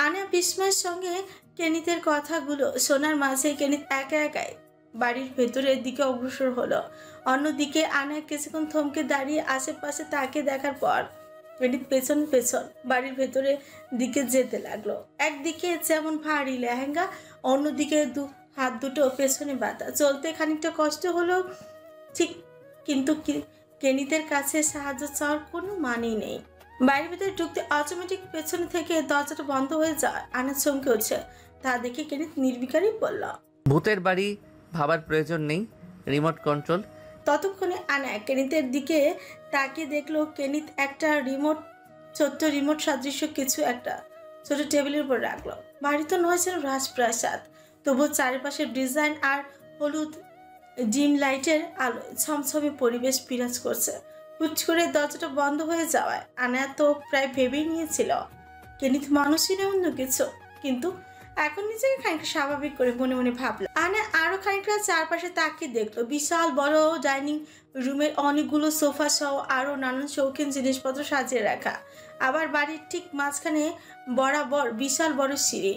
আনা বিস্ময়ের সঙ্গে কেনিতের কথাগুলো শোনার মাঝে কেনিত একা একাই বাড়ির ভেতরের দিকে অগ্রসর হলো। অন্যদিকে আনা কিছুক্ষণ থমকে দাঁড়িয়ে আশেপাশে তাকে দেখার পর কেনিত পেছন পেছন বাড়ির ভেতরে দিকে যেতে লাগলো। একদিকে যেমন ভারী লেহেঙ্গা, অন্যদিকে হাত দুটো পেছনে বাঁধা। চলতে খানিকটা কষ্ট হলো ঠিক, কিন্তু কেনিতের কাছে সাহায্য চাওয়ার কোনো মানেই নেই। বাড়ির ভিতরে ঢুকতে অটোমেটিক পেছনে থেকে দরজাটা বন্ধ হয়ে যায়। আনা চমকে উঠছে। তা দেখে কেনিত নির্বিকারই বলল, ভূতের বাড়ি ভাবার প্রয়োজন নেই, রিমোট কন্ট্রোল। ততক্ষণে আনা কেনিতের দিকে তাকিয়ে দেখলো কেনিত একটা ছোট্ট রিমোট সাদৃশ্য কিছু একটা ছোট টেবিলের উপর রাখলো। বাড়ি তো নয় যেন রাজপ্রাসাদ, তবু চারিপাশের ডিজাইন আর হলুদ ডিম লাইটের আলোয় ছমছমে পরিবেশ বিরাজ করছে। হুট করে দরজাটা বন্ধ হয়ে যাওয়ায় আনা তো প্রায় ভেবেই নিয়েছিল কেনিত মানুষই না অন্য কিছু, কিন্তু এখন নিজেকে খানিকটা স্বাভাবিক করে মনে মনে ভাবলো। আনা আরো খানিকটা চারপাশে তাকিয়ে দেখলো বিশাল বড় ডাইনিং রুমের অনেকগুলো সোফা সহ আরো নানান শৌখিন জিনিসপত্র সাজিয়ে রাখা। আবার বাড়ির ঠিক মাঝখানে বরাবর বিশাল বড় সিঁড়ি।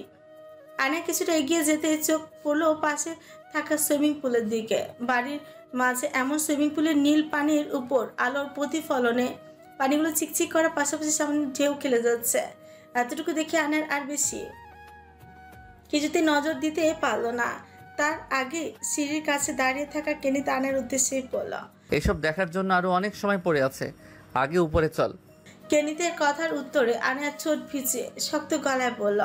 আনা কিছুটা এগিয়ে যেতে চোখ পড়লো পাশে থাকা সুইমিং পুলের দিকে। বাড়ির মাঝে এমন সুইমিং পুলের নীল পানির উপর আলোর প্রতিফলনে পানিগুলো চিকচিক করার পাশাপাশি সামনে ঢেউ খেলে যাচ্ছে। এতটুকু দেখে আনার আর বেশি কিছুতে নজর দিতে পারলো না। তার আগে সিঁড়ির কাছে দাঁড়িয়ে থাকা কেনিত আনার উদ্দেশ্যে বলল, এসব দেখার জন্য আরো অনেক সময় পড়ে আছে, আগে উপরে চল। কেনিতের কথার উত্তরে আনার ঠোঁট ভিজে শক্ত গলায় বলল,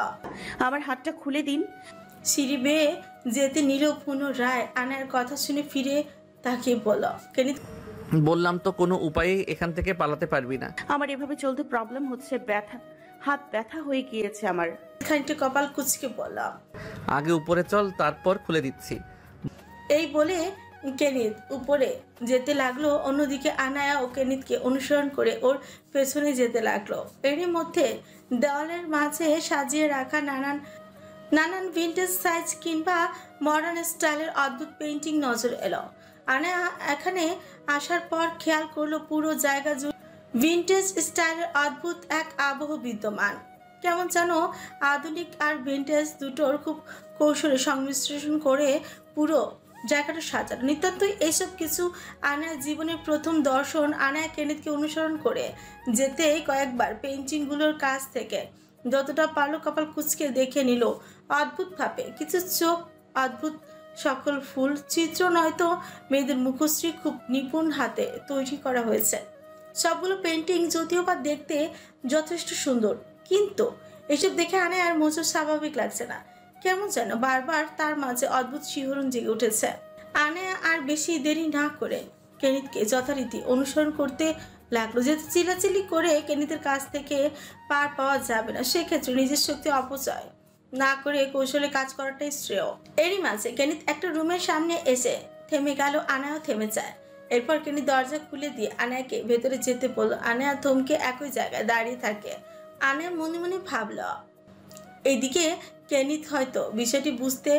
আমার হাতটা খুলে দিন। সিঁড়ি বেয়ে যেতে নিল পুনরায়। আনার কথা শুনে ফিরে তাকিয়ে বলল, কেনিত, বললাম তো কোনো উপায়েই এখান থেকে পালাতে পারবি না। আমার এভাবে চলতে প্রবলেম হচ্ছে, হাত ব্যথা হয়ে গিয়েছে আমার। খানিকটা কপাল কুচকে বলল, আগে উপরে চল, তারপর খুলে দিচ্ছি। এই বলে কেনিত উপরে যেতে লাগলো। অন্যদিকে আনায়া ও কেনিতকে অনুসরণ করে ওর পেছনে যেতে লাগলো। এরই মধ্যে দেওয়ালের মাঝে সাজিয়ে রাখা নানান ভিন্টেজ সাইজ কিংবা মডার্ন স্টাইলের অদ্ভুত পেন্টিং নজর এলো। আনায়া এখানে আসার পর খেয়াল করলো পুরো জায়গা জুড়ে ভিন্টেজ স্টাইলের অদ্ভুত এক আবহ বিদ্যমান। কেমন যেন আধুনিক আর ভিন্টেজ দুটোর খুব কৌশলে সংমিশ্রণ করে পুরো জায়গাটা সাজানো। নিতান্তই এইসব কিছু আনার জীবনের প্রথম দর্শন। আনায়া কেনিতকে অনুসরণ করে যেতে কয়েকবার পেন্টিংগুলোর কাছ থেকে যতটা পারলো কপাল কুচকে দেখে নিল। অদ্ভুত ভাবে কিছু চোখ, অদ্ভুত সকল ফুল চিত্র, নয়তো মেয়েদের মুখশ্রী খুব নিপুণ হাতে তৈরি করা হয়েছে। সবগুলো পেন্টিং যদিও বা দেখতে যথেষ্ট সুন্দর, কিন্তু এসব দেখে আনায় আর মোচর স্বাভাবিক লাগছে না। কেমন যেন বারবার তার মাঝে অদ্ভুত শিহরণ জেগে উঠেছে। আনায়া আর বেশি দেরি না করে কেনিতকে যথারীতি অনুসরণ করতে লাগলো। যেহেতু চিলাচিলি করে কেনিতের কাছ থেকে পার পাওয়া যাবে না, সেক্ষেত্রে নিজের শক্তি অপচয় না করে কৌশলে কাজ করাটাই শ্রেয়। এরই মাঝে কেনিত একটা রুমের সামনে এসে থেমে গেল। আনায়াও থেমে যায়। এরপর কেনিত দরজা খুলে দিয়ে আনায়াকে ভেতরে যেতে বলল। আনায়া থমকে একই জায়গায় দাঁড়িয়ে থাকে। আনায়া মনে মনে ভাবল এইদিকে কেনিত হয়তো বিষয়টি বুঝতে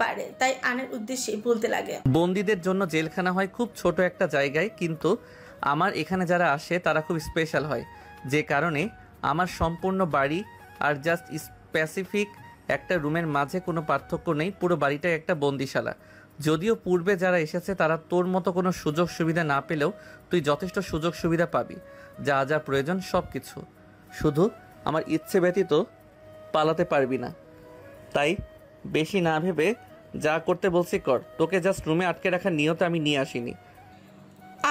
পারে, তাই আনার উদ্দেশ্যে বলতে লাগে, বন্দীদের জন্য জেলখানা হয় খুব ছোট একটা জায়গায়, কিন্তু আমার এখানে যারা আসে তারা খুব স্পেশাল হয়, যে কারণে আমার সম্পূর্ণ বাড়ি আর জাস্ট স্পেসিফিক একটা রুমের মাঝে কোনো পার্থক্য নেই। পুরো বাড়িটাই একটা বন্দিশালা। যদিও পূর্বে যারা এসেছে তারা তোর মতো কোনো সুযোগ সুবিধা না পেলেও তুই যথেষ্ট সুযোগ সুবিধা পাবি, যা যা প্রয়োজন সব কিছু। শুধু আমার ইচ্ছে ব্যতীত পালাতে পারবি না। তাই বেশি না ভেবে যা করতে বলছি কর। তোকে জাস্ট রুমে আটকে রাখার নিয়তে আমি নিয়ে আসিনি।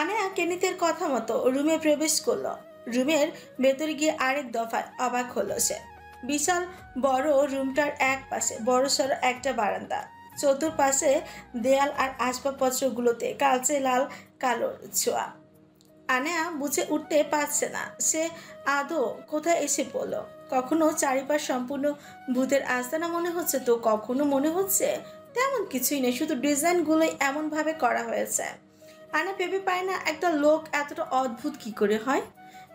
আনায়া কেনিতের কথা মতো রুমে প্রবেশ করলো। রুমের ভেতরে গিয়ে আরেক দফায় অবাক হলো সে। বিশাল বড় রুমটার এক পাশে বড়সড় একটা বারান্দা, চতুর্পাশে দেয়াল আর আসবাবপত্রগুলোতে কালচে লাল কালোর ছোঁয়া। আনায়া বুঝে উঠতে পারছে না সে আদৌ কোথায় এসে পড়লো। কখনো চারিপাশ সম্পূর্ণ ভূতের আস্তানা মনে হচ্ছে, তো কখনো মনে হচ্ছে তেমন কিছুই নেই, শুধু ডিজাইনগুলোই এমন ভাবে করা হয়েছে। আনা ভেবে পায় না একটা লোক এতটা অদ্ভুত কি করে হয়।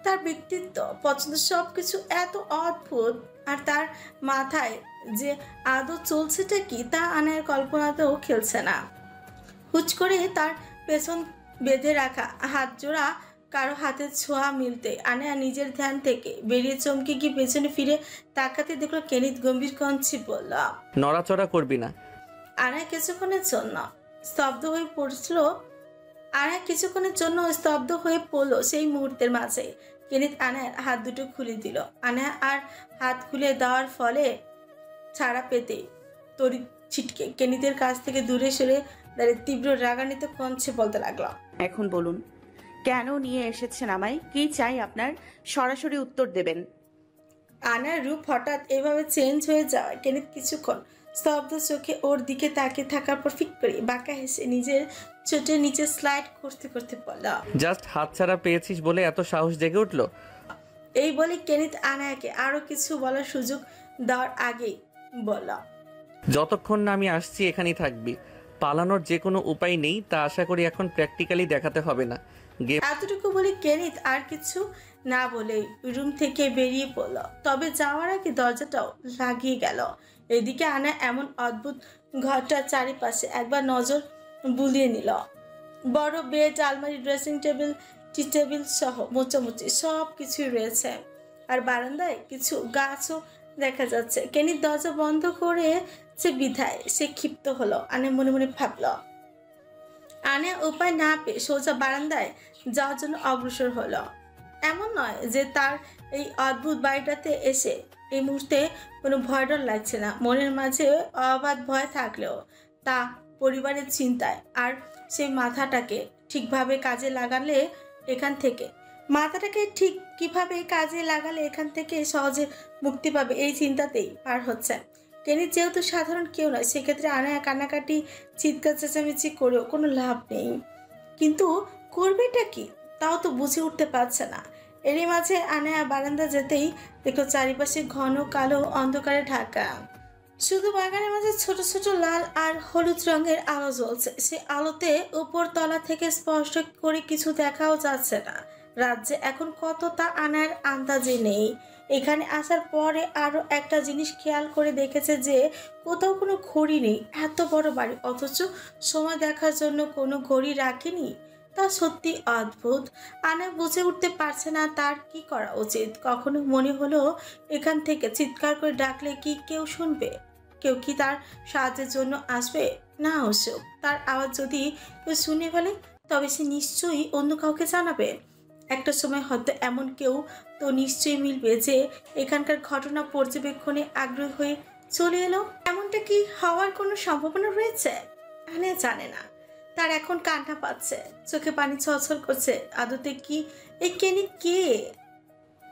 তার ব্যক্তিত্ব, পছন্দ, সবকিছু এত অদ্ভুত, আর তার মাথায় যে আদৌ চলছেটা কি তা আনার কল্পনাতেও খেলছে না। হুচ করে তার পেছন বেঁধে রাখা হাত জোড়া কারো হাতের ছোঁয়া মিলতে আনায়া নিজের ধ্যান থেকে বেরিয়ে চমকে গিয়ে পেছনে ফিরে তাকাতে দেখলো কেনিত গম্ভীর কণ্ঠে বলল, নড়াচড়া করবি না। আনায়া কিছুক্ষণের জন্য স্তব্ধ হয়ে পড়ছিল। আনায়া কিছুক্ষণের জন্য স্তব্ধ হয়ে পড়লো সেই মুহূর্তের মাঝে। কেনিত আনায়ার হাত দুটো খুলে দিল। আনায়া আর হাত খুলে দেওয়ার ফলে ছাড়া পেতে তড়িৎ ছিটকে কেনিতের কাছ থেকে দূরে সরে দাঁড়িয়ে তীব্র রাগান্বিত কণ্ঠে বলতে লাগলো, এখন বলুন, কেন নিয়ে এসেছেন আমায়? কি চাই আপনার? সরাসরি উত্তর দেবেন। আনার রূপ হঠাৎ এভাবে চেঞ্জ হয়ে যাওয়ায় কেনিত কিছুক্ষণ স্তব্ধ চোখে ওর দিকে তাকিয়ে থাকার পর ফিক করে বাঁকা হেসে নিজের চোটের নিচে স্লাইড করতে করতে বলল, জাস্ট হাতছাড়া পেয়েছিস বলে এত সাহস জেগে উঠলো? এই বলে কেনিত আনায়াকে আরো কিছু বলার সুযোগ দেওয়ার আগেই বলল, যতক্ষণ না আমি আসছি এখানেই থাকবি। পালানোর যে কোনো উপায় নেই, তা আশা করি এখন প্র্যাকটিক্যালি দেখাতে হবে না। এতটুকু বলে কেনিত আর কিছু না বলেই রুম থেকে বেরিয়ে পড়ল। তবে যাওয়ার আগে দরজাটাও লাগিয়ে গেল। এদিকে আনা এমন অদ্ভুত ঘরটার চারিপাশে একবার নজর বুলিয়ে নিল। বড় বেড, আলমারি, ড্রেসিং টেবিল, টি টেবিল সহ মোচামুচি সব কিছুই রয়েছে। আর বারান্দায় কিছু গাছও দেখা যাচ্ছে। কেনিত দরজা বন্ধ করে সে বিধায় সে ক্ষিপ্ত হলো। আনে মনে মনে ভাবল। আনে উপায় না পেয়ে সোজা বারান্দায় যাওয়ার জন্য অগ্রসর হলো। এমন নয় যে তার এই অদ্ভুত বাড়িটাতে এসে এই মুহূর্তে কোনো ভয় ডর লাগছে না। মনের মাঝে অবাধ ভয় থাকলেও তা পরিবারের চিন্তায় আর সেই মাথাটাকে ঠিক কাজে লাগালে এখান থেকে সহজে মুক্তি পাবে এই চিন্তাতেই পার হচ্ছে। কেনিত যেহেতু সাধারণ কেউ নয়, সেক্ষেত্রে আনায়া কান্নাকাটি চিৎকার চেঁচামেচি করেও কোনো লাভ নেই। কিন্তু করবেটা কি তাও তো বুঝে উঠতে পারছে না। এরই মাঝে আনায়া বারান্দা যেতেই দেখলো চারিপাশে ঘন কালো অন্ধকারে ঢাকা। শুধু বাগানের মাঝে ছোট ছোট লাল আর হলুদ রঙের আলো জ্বলছে। সে আলোতে উপর তলা থেকে স্পষ্ট করে কিছু দেখাও যাচ্ছে না। রাজ্যে এখন কত তা আনার আন্দাজে নেই। এখানে আসার পরে আরো একটা জিনিস খেয়াল করে দেখেছে যে কোথাও কোনো ঘড়ি নেই। এত বড় বাড়ি অথচ সময় দেখার জন্য কোনো ঘড়ি রাখেনি। তা সত্যি অদ্ভুত। আনা বুঝে উঠতে পারছে না তার কি করা উচিত। কখনো মনে হলো এখান থেকে চিৎকার করে ডাকলে কি কেউ শুনবে? কেউ কি তার সাহায্যের জন্য আসবে? না অসুখ, তার আওয়াজ যদি কেউ শুনে ফেলে তবে সে নিশ্চয়ই অন্য কাউকে জানাবে। একটা সময় হয়তো এমন কেউ তো নিশ্চয়ই মিলবে যে এখানকার ঘটনা পর্যবেক্ষণে আগ্রহী হয়ে চলে এলো। এমনটা কি হওয়ার কোনো সম্ভাবনা রয়েছে? আনে জানে না। তার এখন কান্না পাচ্ছে, চোখে পানি ছলছল করছে। আদতে কি এই কেনিত কে?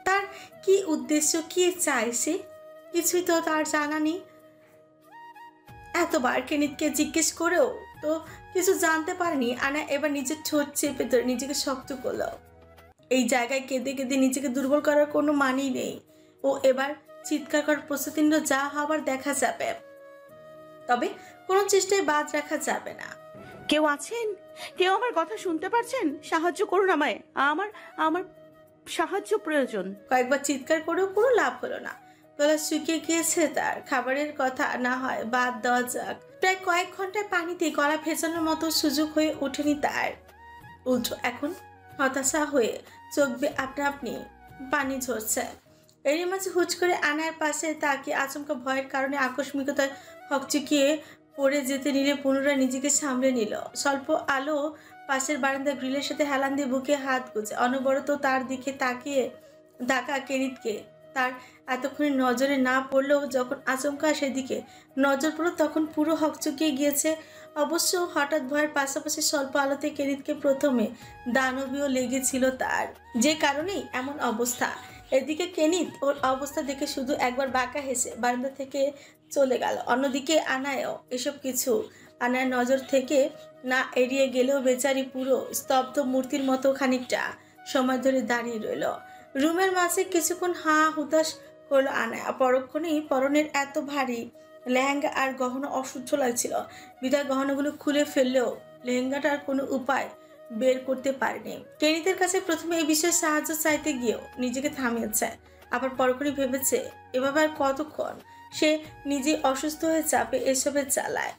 তার কি উদ্দেশ্য, কি চায় সে? কিছুই তো তার জানা নেই। এতবার কেনিতকে জিজ্ঞেস করেও তো কিছু জানতে পারেনি। আনা এবার নিজের ঠোঁট চেপে ধরে নিজেকে শক্ত করলো। এই জায়গায় কেঁদে কেঁদে নিজেকে দুর্বল করার কোনো মানেই নেই। ও এবার চিৎকার করার প্রস্তুতি নিল, যা হবার দেখা যাবে, তবে কোনো চেষ্টায় বাদ রাখা যাবে না। কেউ আছেন? কেউ আমার কথা শুনতে পারছেন? সাহায্য করুন আমায়, আমার আমার সাহায্য প্রয়োজন। কয়েকবার চিৎকার করেও কোনো লাভ হলো না। গলা শুকিয়ে গিয়েছে তার। খাবারের কথা না হয় বাদ দেওয়া যাক, প্রায় কয়েক ঘন্টায় পানিতে গলা ভেজানোর মতো সুযোগ হয়ে ওঠেনি তার। উল্টো এখন হতাশা হয়ে চোখ বেয়ে আপনা আপনি পানি ঝরছে। এরই মাঝে হুট করে আনার পাশে তাকে আচমকা ভয়ের কারণে আকস্মিকতায় হকচকিয়ে পড়ে যেতে নিলে পুনরায় নিজেকে সামলে নিল। স্বল্প আলো পাশের বারান্দা গ্রিলের সাথে হেলান দিয়ে বুকে হাত গুজে অনবরত তার দিকে তাকিয়ে ডাকা কেনিতকে তার এতক্ষণে নজরে না পড়লেও যখন আচমকা সেদিকে নজর পড়ল তখন পুরো হকচকিয়ে গিয়েছে। অবশ্য হঠাৎ ভয়ের পাশাপাশি স্বল্প আলোতে কেনিতকে প্রথমে দানবীয় লেগেছিল তার, যে কারণেই এমন অবস্থা। এদিকে কেনিত ওর অবস্থা দেখে শুধু একবার বাঁকা হেসে বারান্দা থেকে চলে গেল। অন্যদিকে আনায়ও এসব কিছু আনার নজর থেকে না এড়িয়ে গেলেও বেচারি পুরো স্তব্ধ মূর্তির মতো খানিকটা সময় ধরে দাঁড়িয়ে রইল। রুমের মাঝে কিছুক্ষণ হা হুতাশ করলো আনায়া। পরক্ষণেই পরনের এত ভারী লেহেঙ্গা আর গহনা অসহ্য লাগছিল। বিদায় গহনাগুলো খুলে ফেললেও লেহেঙ্গাটার কোনো উপায় বের করতে পারেনি। কেনিতের কাছে প্রথমে এই বিষয়ে সাহায্য চাইতে গিয়েও নিজেকে থামিয়েছে। আবার পরক্ষণই ভেবেছে এভাবে আর কতক্ষণ সে নিজে অসুস্থ হয়ে চাপে এসবের চালায়।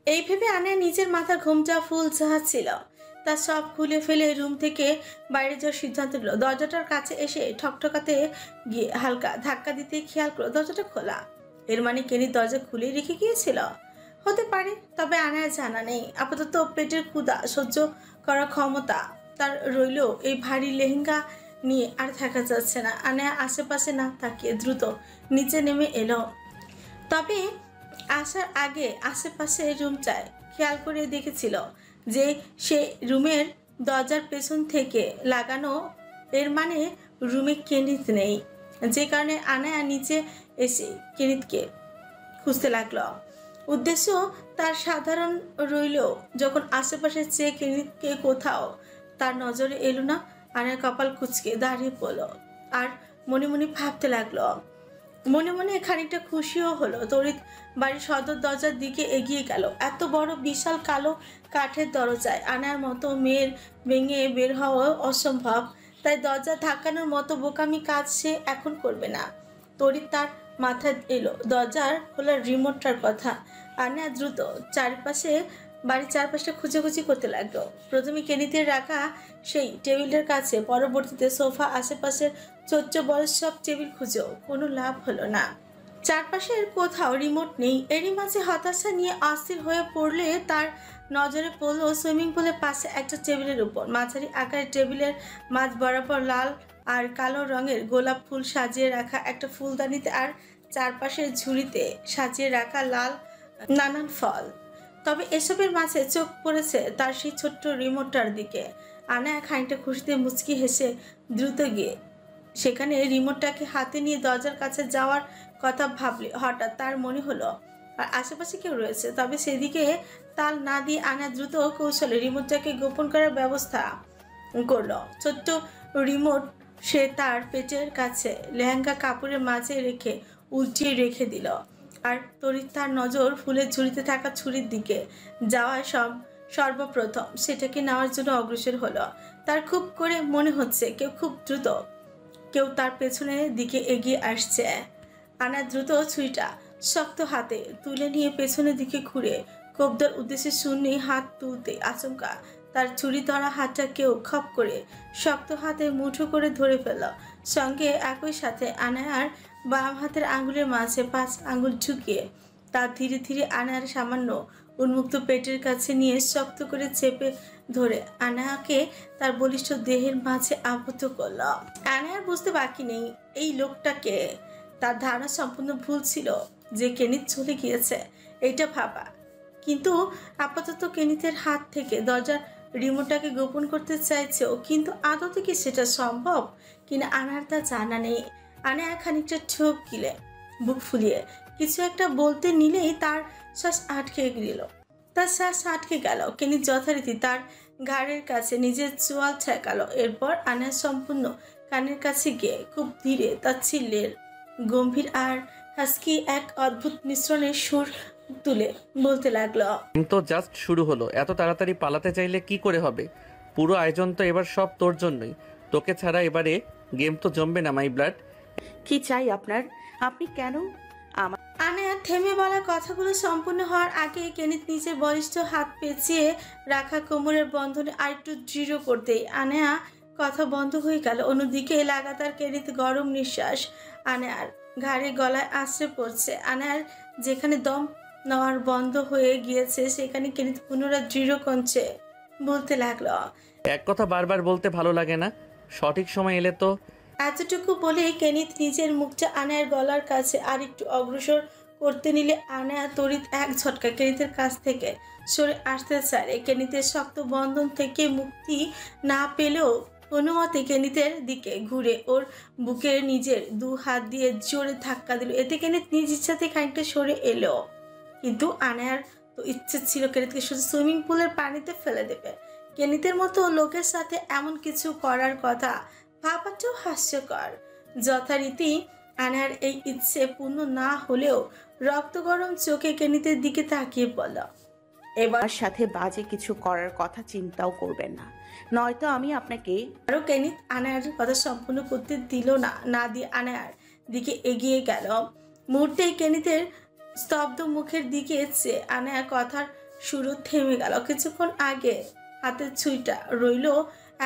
এই ভেবে আনায়া নিজের মাথার ঘুমটা ফুল ছিল। তার সব খুলে ফেলে রুম থেকে বাইরে যাওয়ার সিদ্ধান্ত নিল। দরজাটার কাছে এসে ঠকঠকাতে গিয়ে হালকা ধাক্কা দিতে খেয়াল করলো দরজাটা খোলা। এর মানে কেনিত দরজা খুলেই রেখে গিয়েছিল। হতে পারে, তবে আনার জানা নেই। আপাতত পেটের ক্ষুধা সহ্য করার ক্ষমতা তার রইল। এই ভারী লেহেঙ্গা নিয়ে আর থাকা যাচ্ছে না। আনায়া আশেপাশে না তাকিয়ে দ্রুত নিচে নেমে এলো। তবে আসার আগে আশেপাশে রুমটায় খেয়াল করে দেখেছিল যে সে রুমের দরজার পেছন থেকে লাগানো। এর মানে রুমে কেনিত নেই, যে কারণে আনায়া নিচে এসে কেনিতকে খুঁজতে লাগলো। উদ্দেশ্য তার সাধারণ রইল। যখন আশেপাশে চেয়ে কেনিতকে কোথাও তার নজরে এলো না, আনার কপাল কুঁচকে দাঁড়িয়ে পড়ল আর মনে মনে ভাবতে লাগলো। মনে মনে খানিকটা খুশিও হলো। তড়িৎ বাড়ির সদর দরজার দিকে এগিয়ে গেল। এত বড় বিশাল কালো কাঠের দরজায় আনার মতো মেয়ের ভেঙে বের হওয়া অসম্ভব, তাই দরজা ধাক্কানোর মতো বোকামি কাজ সে এখন করবে না। তড়িৎ তার মাথায় এলো দরজার খোলার রিমোটটার কথা। আনা দ্রুত বাড়ির চারপাশে খুঁজেখুঁজি করতে লাগলো। প্রথমে কেনিতের রাখা সেই টেবিলের কাছে, পরবর্তীতে সোফা, আশেপাশের ছোট্ট বড় সব টেবিল খুঁজেও কোনো লাভ হলো না। চারপাশের কোথাও রিমোট নেই। এরই মাঝে হতাশা নিয়ে অস্থির হয়ে পড়লে তার নজরে পড়লো সুইমিং পুলের পাশে একটা টেবিলের উপর। মাঝারি আকারের টেবিলের মাঝ বরাবর লাল আর কালো রঙের গোলাপ ফুল সাজিয়ে রাখা একটা ফুলদানিতে, আর চারপাশের ঝুড়িতে সাজিয়ে রাখা লাল নানান ফল। তবে এসবের মাঝে চোখ পড়েছে তার সেই ছোট্ট রিমোটটার দিকে। আনা খানিকটা খুশিতে মুচকি হেসে দ্রুত গিয়ে সেখানে রিমোটটাকে হাতে নিয়ে দরজার কাছে যাওয়ার কথা ভাবলে হঠাৎ তার মনে হলো আর আশেপাশে কেউ রয়েছে। তবে সেদিকে তাল না দিয়ে আনা দ্রুত কৌশলে রিমোটটাকে গোপন করার ব্যবস্থা করলো। ছোট্ট রিমোট সে তার পেটের কাছে লেহেঙ্গা কাপড়ের মাঝে রেখে উল্টিয়ে রেখে দিল। আর তড়িৎ তার নজর ফুলের ঝুড়িতে থাকা ছুরির দিকে যাওয়ায় সর্বপ্রথম সেটাকে নেওয়ার জন্য অগ্রসর হলো। তার খুব করে মনে হচ্ছে খুব দ্রুত কেউ তার পেছনের দিকে এগিয়ে আসছে। আনা দ্রুত ছুরিটা শক্ত হাতে তুলে নিয়ে পেছনের দিকে ঘুরে কবদার উদ্দেশ্যে শূন্যে হাত তুলতে আচমকা তার ছুরি ধরা হাতটা কেউ খপ করে শক্ত হাতে মুঠো করে ধরে ফেলল। সঙ্গে একই সাথে আনায়ার বাম হাতের আঙ্গুলের মাঝে 5 আঙ্গুল ঢুকিয়ে তার ধীরে ধীরে আনায়ার সামান্য উন্মুক্ত পেটের কাছে নিয়ে শক্ত করে চেপে ধরে আনায়াকে তার বলিষ্ঠ দেহের মাঝে আবদ্ধ করল। আনায়ার বুঝতে বাকি নেই এই লোকটাকে। তার ধারণা সম্পূর্ণ ভুল ছিল যে কেনিত চলে গিয়েছে, এটা ভাবা। কিন্তু আপাতত কেনিতের হাত থেকে দরজার রিমোটটাকে গোপন করতে চাইছেও, কিন্তু আদতে কি সেটা সম্ভব কিনা আনার তা জানা নেই। আনায়া খানিকটা ঠোক গিলে বুক ফুলিয়ে কিছু একটা বলতে নিলেই তার শ্বাস আটকে গেল। কেনিত যথারীতি তার ঘাড়ের কাছে নিজের চোয়াল ঠেকালো। এরপর আনায়া সম্পূর্ণ কানের কাছে গিয়ে খুব ধীরে তাচ্ছিল্যের গম্ভীর আর হাস্কি এক অদ্ভুত মিশ্রণের সুর তুলে বলতে লাগলো, তো জাস্ট শুরু হলো, এত তাড়াতাড়ি পালাতে চাইলে কি করে হবে? পুরো আয়োজন তো এবার সব তোর জন্যই। তোকে ছাড়া এবারে গেম তো জমবে না মাই ব্লাড। কি চাই আপনার? আপনি কেন আমার? আনায়া থেমে বলা কথাগুলো সম্পূর্ণ হওয়ার আগে কেনিত নিজের বলিষ্ঠ হাত পেঁচিয়ে রাখা কোমরের বন্ধনে আরেকটু দৃঢ় করতেই আনায়া কথা বন্ধ হয়ে গেল। অন্যদিকে লাগাতার কেনিত গরম নিঃশ্বাস আনায়ার ঘাড়ে গলায় আশ্রে পড়ছে। আনায়ার যেখানে দম নেওয়ার বন্ধ হয়ে গিয়েছে সেখানে কেনিত পুনরায় দৃঢ় কণ্ঠে বলতে লাগলো, এক কথা বারবার বলতে ভালো লাগে না, সঠিক সময় এলে তো। এতটুকু বলে কেনিত নিজের মুখটা আনায়ার গলার কাছে আরেকটু অগ্রসর করতে নিলে আনায়া তড়িৎ এক ঝটকা কেনিতের কাছ থেকে সরে আসতে চায়। কেনিতের শক্ত বন্ধন থেকে মুক্তি না পেলেও কোনো মতে কেনিতের দিকে ঘুরে ওর বুকে নিজের 2 হাত দিয়ে জোরে ধাক্কা দিল। এতে কেনিত নিজ ইচ্ছাতে খানিকটা সরে এলো, কিন্তু আনায়ার তো ইচ্ছে ছিল কেনিতকে শুধু সুইমিং পুলের পানিতে ফেলে দেবে। কেনিতের মতো লোকের সাথে এমন কিছু করার কথা ভাবাটাও হাস্যকর। যথারীতি আনায়ার এই ইচ্ছে পূর্ণ না হলেও রক্ত গরম চোখে কেনিতের দিকে তাকিয়ে বলল, এবার সাথে বাজে কিছু করার কথা চিন্তাও করবেন না, নয়তো আমি আপনাকে। আরও কেনিত আনায়ার কথা সম্পূর্ণ করতে দিল না, না দিয়ে আনায়ার দিকে এগিয়ে গেল। মুহূর্তেই কেনিতের স্তব্ধ মুখের দিকে চেয়ে আনায়ার কথার শুরু থেমে গেল। কিছুক্ষণ আগে হাতের ছুঁইটা রইল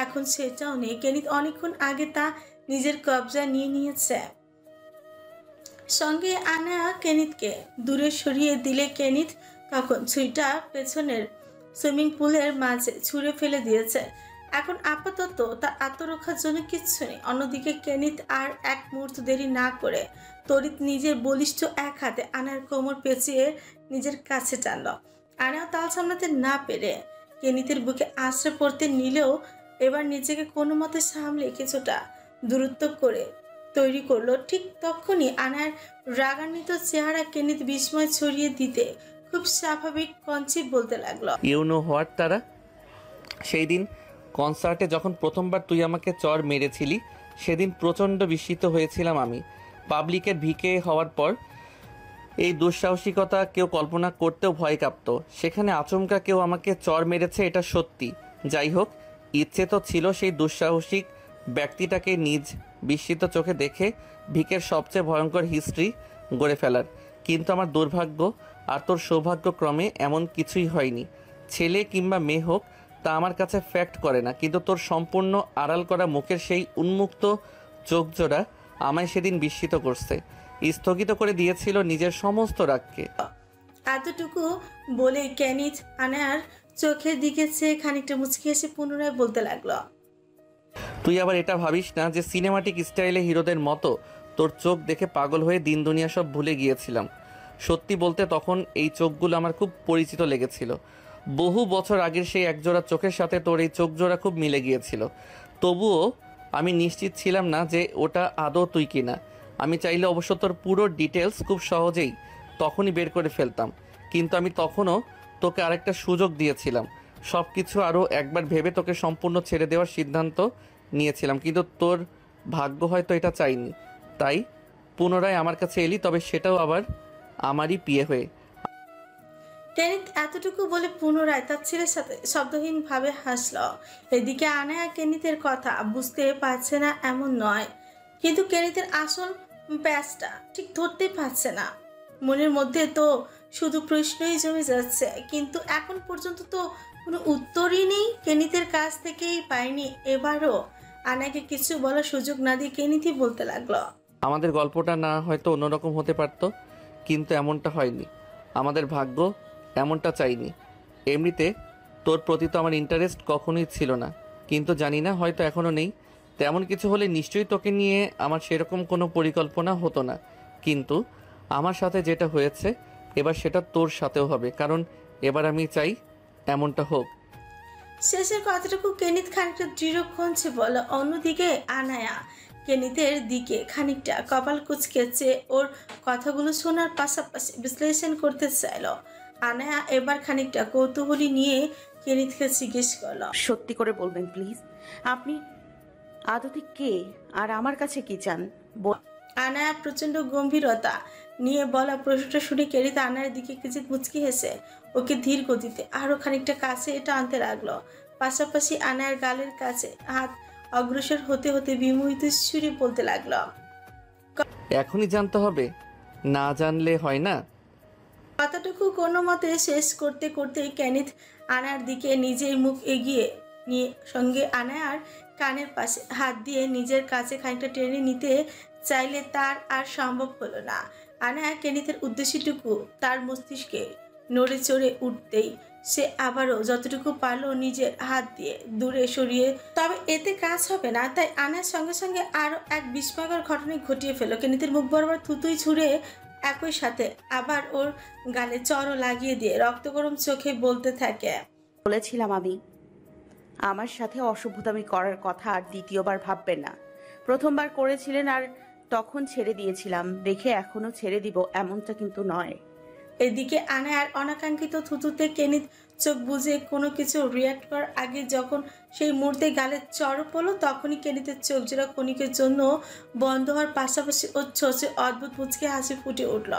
এখন সেটাও নেই। কেনিত অনেকক্ষণ আগে তা নিজের কবজা নিয়ে নিয়েছে। সঙ্গে আনায়া কেনিতকে দূরে সরিয়ে দিলে কেনিত তখন ছুঁইটা পেছনের সুইমিং পুলের মাঝে ছুঁড়ে ফেলে দিয়েছে। এখন আপাতত তার আত্মরক্ষার জন্য কিচ্ছু নেই। অন্যদিকে কেনিত আর এক মুহূর্ত দেরি না করে তড়িৎ নিজের বলিষ্ঠ এক হাতে আনার কোমর পেঁচিয়ে নিজের কাছে টানল। আনাও তাল সামলাতে না পেরে কেনিতের বুকে আশ্রয় পড়তে নিলেও এবার নিজেকে কোনো মতে সামলে কিছুটা দূরত্ব করে তৈরি করলো। ঠিক তখনই আনার রাগান্বিত চেহারা কেনিত বিস্ময় ছড়িয়ে দিতে খুব স্বাভাবিক কঞ্চি বলতে লাগলো, ইউ নো হোয়াট তারা, সেই দিন কনসার্টে যখন প্রথমবার তুই আমাকে চর মেরেছিলি সেদিন প্রচণ্ড বিস্মিত হয়েছিলাম আমি। পাবলিকের ভিকে হওয়ার পর এই দুঃসাহসিকতা কেউ কল্পনা করতেও ভয় কাঁপত। সেখানে আচমকা কেউ আমাকে চর মেরেছে, এটা সত্যি। যাই হোক, ইচ্ছে তো ছিল সেই দুঃসাহসিক ব্যক্তিটাকে নিজ বিস্মিত চোখে দেখে ভিকের সবচেয়ে ভয়ঙ্কর হিস্ট্রি গড়ে ফেলার। কিন্তু আমার দুর্ভাগ্য আর তোর সৌভাগ্যক্রমে এমন কিছুই হয়নি। ছেলে কিংবা মেয়ে হোক তা আমার কাছে ফ্যাক্ট করে না, কিন্তু তোর সম্পূর্ণ আড়াল করা মুখের সেই উন্মুক্ত চোখজোড়া আমায় সেদিন বিস্মিত করছে, স্থগিত করে দিয়েছিল নিজের সমস্ত রাগকে। এতটুকু বলে কেনিত আনার চোখের দিকে চেয়ে খানিকটা মুচকি এসে পুনরায় বলতে লাগলো, তুই আবার এটা ভাবিস না যে সিনেমাটিক স্টাইলে হিরোদের মতো তোর চোখ দেখে পাগল হয়ে দিন দুনিয়া সব ভুলে গিয়েছিলাম। সত্যি বলতে তখন এই চোখগুলো আমার খুব পরিচিত লেগেছিল। বহু বছর আগের সেই একজোড়া চোখের সাথে তোর এই চোখজোড়া খুব মিলে গিয়েছিল। তবুও আমি নিশ্চিত ছিলাম না যে ওটা আদৌ তুই কিনা। আমি চাইলে অবশ্য তোর পুরো ডিটেলস খুব সহজেই তখনই বের করে ফেলতাম, কিন্তু আমি তখনও তোকে আরেকটা সুযোগ দিয়েছিলাম। সব কিছু আরও একবার ভেবে তোকে সম্পূর্ণ ছেড়ে দেওয়ার সিদ্ধান্ত নিয়েছিলাম, কিন্তু তোর ভাগ্য হয়তো এটা চাইনি, তাই পুনরায় আমার কাছে এলি, তবে সেটাও আবার আমারই বিয়ে হয়ে। কেনিত এতটুকু বলে পুনরায় তার ছেলের সাথে শব্দহীন ভাবে হাসল। এদিকে আনায়া কেনিতের কথা বুঝতে পারছে না এমন নয়, কিন্তু কেনিতের আসল প্যাচটা ঠিক ধরতে পারছে না। মনের মধ্যে তো শুধু প্রশ্নই জমে যাচ্ছে, কিন্তু এখন পর্যন্ত তো কোনো উত্তরই নেই। কেনিতের কাছ থেকেই পাইনি। এবারও আনাকে কিছু বলার সুযোগ না দিয়ে কেনিতই বলতে লাগলো, আমাদের গল্পটা না হয়তো অন্যরকম হতে পারতো, কিন্তু এমনটা হয়নি। আমাদের ভাগ্য এমনটা চাইনি। এমনিতে তোর প্রতি তো আমার ইন্টারেস্ট কখনোই ছিল না, কিন্তু জানি না হয়তো এখনও নেই। তেমন কিছু হলে নিশ্চয়ই তোকে নিয়ে আমার সেরকম কোনো পরিকল্পনা হতো না, কিন্তু আমার সাথে যেটা হয়েছে এবার সেটা তোর সাথেও হবে, কারণ এবার আমি চাই এমনটা হোক। শেষের কথাটুকু কেনিত খানিকটা দৃঢ় কঞ্চে বলো। অন্যদিকে আনায়া কেনিতের দিকে খানিকটা কপাল কুচকেছে, ওর কথাগুলো শোনার পাশাপাশি বিশ্লেষণ করতে চাইল। আনায়া এবার খানিকটা কৌতূহলী নিয়ে কেনিতকে জিজ্ঞেস করলো, সত্যি করে বলবেন প্লিজ, আপনি আদতে কে আর আমার কাছে কি চান? আনায়া প্রচন্ড গম্ভীরতা নিয়ে বলা প্রশ্নটা শুনে কেনিত আনায়ার দিকে কিঞ্চিত মুচকি হেসে ওকে ধীর গতিতে আরো খানিকটা কাছে টানতে লাগলো। পাশাপাশি আনায়ার গালের কাছে হাত অগ্রসর হতে হতে বিমোহিত সুরে বলতে লাগলো, এখনই জানতে হবে, না জানলে হয় না। কথাটুকু কোনো মতে শেষ করতে করতেই কেনিত আনার দিকে নিজের মুখ এগিয়ে নিয়ে সঙ্গে আনায়ার কানের পাশে হাত দিয়ে নিজের কাছে খানিকটা টেনে নিতে চাইলে তার আর সম্ভব হলো না। আনায়া কেনিতের উদ্দেশ্যটুকু তার মস্তিষ্কে নড়ে চড়ে উঠতেই সে আবারও যতটুকু পারল নিজের হাত দিয়ে দূরে সরিয়ে, তবে এতে কাজ হবে না। তাই আনার সঙ্গে সঙ্গে আরও এক বিস্ময়কর ঘটনা ঘটিয়ে ফেলো। কেনিতের মুখ বরাবর থুতুই ছুঁড়ে একই সাথে আবার ওর গালে চড়ও লাগিয়ে দিয়ে রক্ত গরম চোখে বলতে থাকে, বলেছিলাম আমি আমার সাথে অসভ্যতামি করার কথা আর দ্বিতীয়বার ভাববেন না। প্রথমবার করেছিলেন আর তখন ছেড়ে দিয়েছিলাম দেখে এখনো ছেড়ে দিব এমনটা কিন্তু নয়। এদিকে আনায়ার অনাকাঙ্ক্ষিত থুতুতে কেনিত চোখ বুজে কোনো কিছু রিয়াক্ট করার আগে যখন সেই মুহূর্তে গালে চড় পড়লো, তখনই কেনিতের চোখ জোড়া ক্ষণিকের জন্য বন্ধ হওয়ার পাশাপাশি ওর ছোঁচে অদ্ভুত মুচকে হাসি ফুটে উঠল।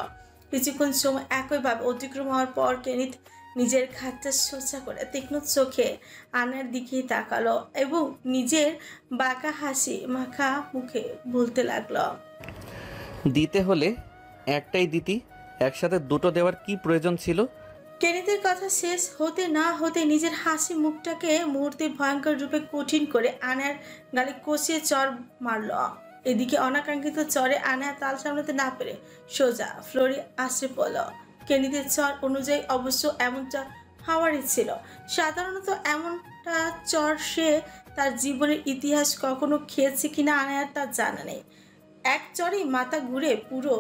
কিছুক্ষণ সময় একইভাবে অতিক্রম হওয়ার পর কেনিত নিজের খাতটা সোজা করে তীক্ষ্ণ চোখে আনার দিকেই তাকালো এবং নিজের বাঁকা হাসি মাখা মুখে বলতে লাগলো, দিতে হলে একটাই দিতি, একসাথে দুটো দেওয়ার কি প্রয়োজন ছিল? কেনিতের কথা শেষ হতে না হতে নিজের হাসি মুখটাকে মুহূর্তে ভয়ঙ্কর রূপে কঠিন করে আনার গালে কষিয়ে চর মারল। এদিকে অনাকাঙ্ক্ষিত চরে আনা তাল সামলাতে না পেরে সোজা ফ্লোরে আশ্রে পড়ল। কেনিতের চর অনুযায়ী অবশ্য এমনটা হওয়ারই ছিল। সাধারণত এমনটা চর সে তার জীবনের ইতিহাস কখনো খেয়েছে কিনা আনায়ার তার জানা নেই। এক চরেই মাথা ঘুরে পুরো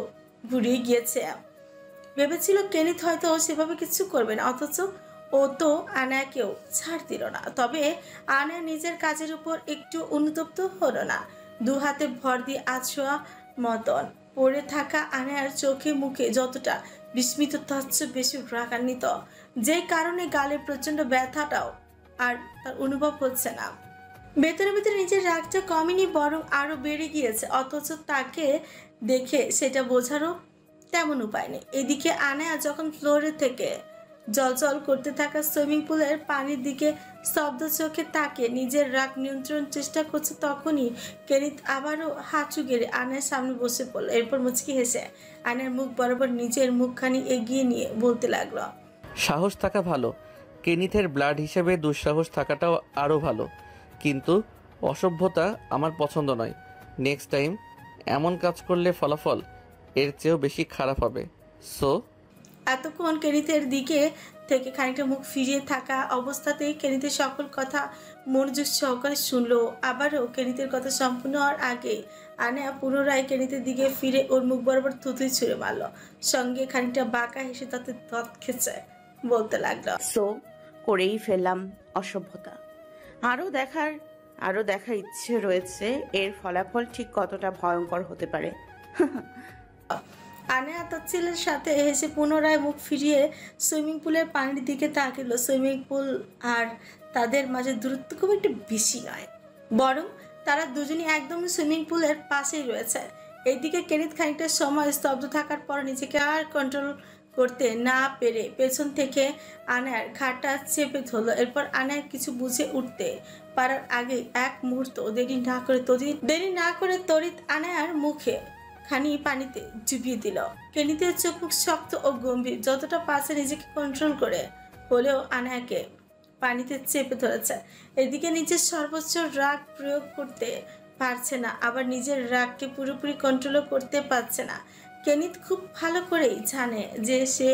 ঘুরিয়ে গিয়েছে। ভেবেছিল কেনিত হয়তো সেভাবে কিছু করবে না, অথচ ও তো আনায়াকেও ছাড় দিল না। তবে আনায়া নিজের কাজের উপর একটু অনুতপ্ত হলো না। দু হাতে ভর দিয়ে আছোয়া মতন পড়ে থাকা আনায়ার চোখে মুখে যতটা বিস্মিত তার চেয়ে বেশি রাগান্বিত, যে কারণে গালে প্রচন্ড ব্যথাটাও আর তার অনুভব হচ্ছে না। ভেতরে ভেতরে নিজের রাগটা কমেনি, বরং আরো বেড়ে গিয়েছে, অথচ তাকে দেখে সেটা বোঝারও তেমন উপায় নেই। এদিকে আনায়া যখন ফ্লোরে থেকে জল করতে থাকা সুইমিং পুলের পানির দিকে স্তব্ধ চোখে তাকে নিজের রাগ নিয়ন্ত্রণ চেষ্টা করছে, তখনই কেনিত আবারও হাঁচু গেড়ে আনার সামনে বসে পড়ল। এরপর মুচকি হেসে আনার মুখ বরাবর নিজের মুখখানি এগিয়ে নিয়ে বলতে লাগলো, সাহস থাকা ভালো, কেনিথের ব্লাড হিসেবে দুঃসাহস থাকাটাও আরও ভালো, কিন্তু অসভ্যতা আমার পছন্দ নয়। নেক্সট টাইম এমন কাজ করলে ফলাফল এর চেয়েও বেশি খারাপ হবে। সো এতক্ষণ কেনিতের দিকে থেকে খানিকটা মুখ ফিরিয়ে থাকা অবস্থাতেই কেনিতের সকল কথা মনোযোগ সহকারে শুনলো। আবারও কেনিতের কথা সম্পূর্ণ হওয়ার আগে আনায়া পুনরায় কেনিতের দিকে ফিরে ওর মুখ বরাবর থুতুই ছুঁড়ে মারল। সঙ্গে খানিকটা বাঁকা হেসে তাতে দাঁত খেঁচে বলতে লাগলো, সো করেই ফেললাম অসভ্যতা। আরো দেখার ইচ্ছে রয়েছে এর ফলাফল ঠিক কতটা ভয়ঙ্কর হতে পারে। আনায়া তচ্ছিলের সাথে হেসে পুনরায় মুখ ফিরিয়ে সুইমিং পুলের পানির দিকে তাকাল। সুইমিং পুল আর তাদের মাঝে দূরত্ব খুব একটা বেশি নয়, বরং তারা দুজনই একদম সুইমিং পুলের পাশেই রয়েছে। এইদিকে কেনিত খানিকটা সময় স্তব্ধ থাকার পর নিজেকে আর কন্ট্রোল করতে না পেরে পেছন থেকে আনায়ার ঘাটটা চেপে ধরল। এরপর আনায়ার কিছু বুঝে উঠতে পারার আগে এক মুহূর্ত দেরি না করে তড়িৎ আনায়ার মুখে খানি পানিতে ডুবিয়ে দিল। কেনিতের চোখ মুখ শক্ত ও গম্ভীর, যতটা পাশে নিজেকে কন্ট্রোল করে হলেও আনায়াকে পানিতে চেপে ধরেছে। এদিকে নিজের সর্বোচ্চ রাগ প্রয়োগ করতে পারছে না, আবার নিজের রাগকে পুরোপুরি কন্ট্রোলও করতে পারছে না। কেনিত খুব ভালো করেই জানে যে সে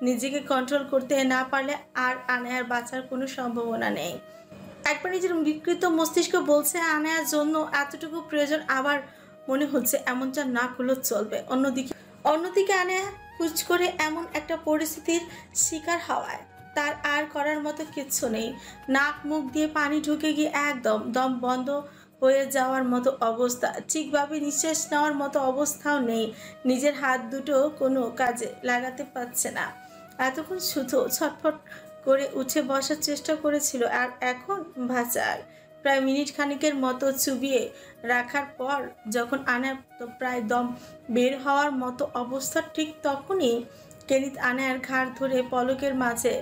নিজেকে কন্ট্রোল করতে না পারলে আর আনায়ার বাঁচার কোনো সম্ভাবনা নেই। একবার নিজের বিকৃত মস্তিষ্ক বলছে আনায়ার জন্য এতটুকু প্রয়োজন, আবার মনে হচ্ছে এমনটা না করলেও চলবে। অন্যদিকে আনায়া হুচ করে এমন একটা পরিস্থিতির শিকার হওয়ায় তার আর করার মতো কিচ্ছু নেই। নাক মুখ দিয়ে পানি ঢুকে গিয়ে একদম দম বন্ধ হয়ে যাওয়ার মতো অবস্থা, ঠিকভাবে নিঃশ্বাস নেওয়ার মতো অবস্থাও নেই। নিজের হাত দুটো কোনো কাজে লাগাতে পারছে না। এতক্ষণ শুধু ছটফট করে উঠে বসার চেষ্টা করেছিল, আর এখন ভাঁচার প্রায় মিনিট খানিকের মতো চুবিয়ে রাখার পর যখন আনার প্রায় দম বের হওয়ার মতো অবস্থা, ঠিক তখনই কেনিত আনায়ার ঘাড় ধরে পলকের মাঝে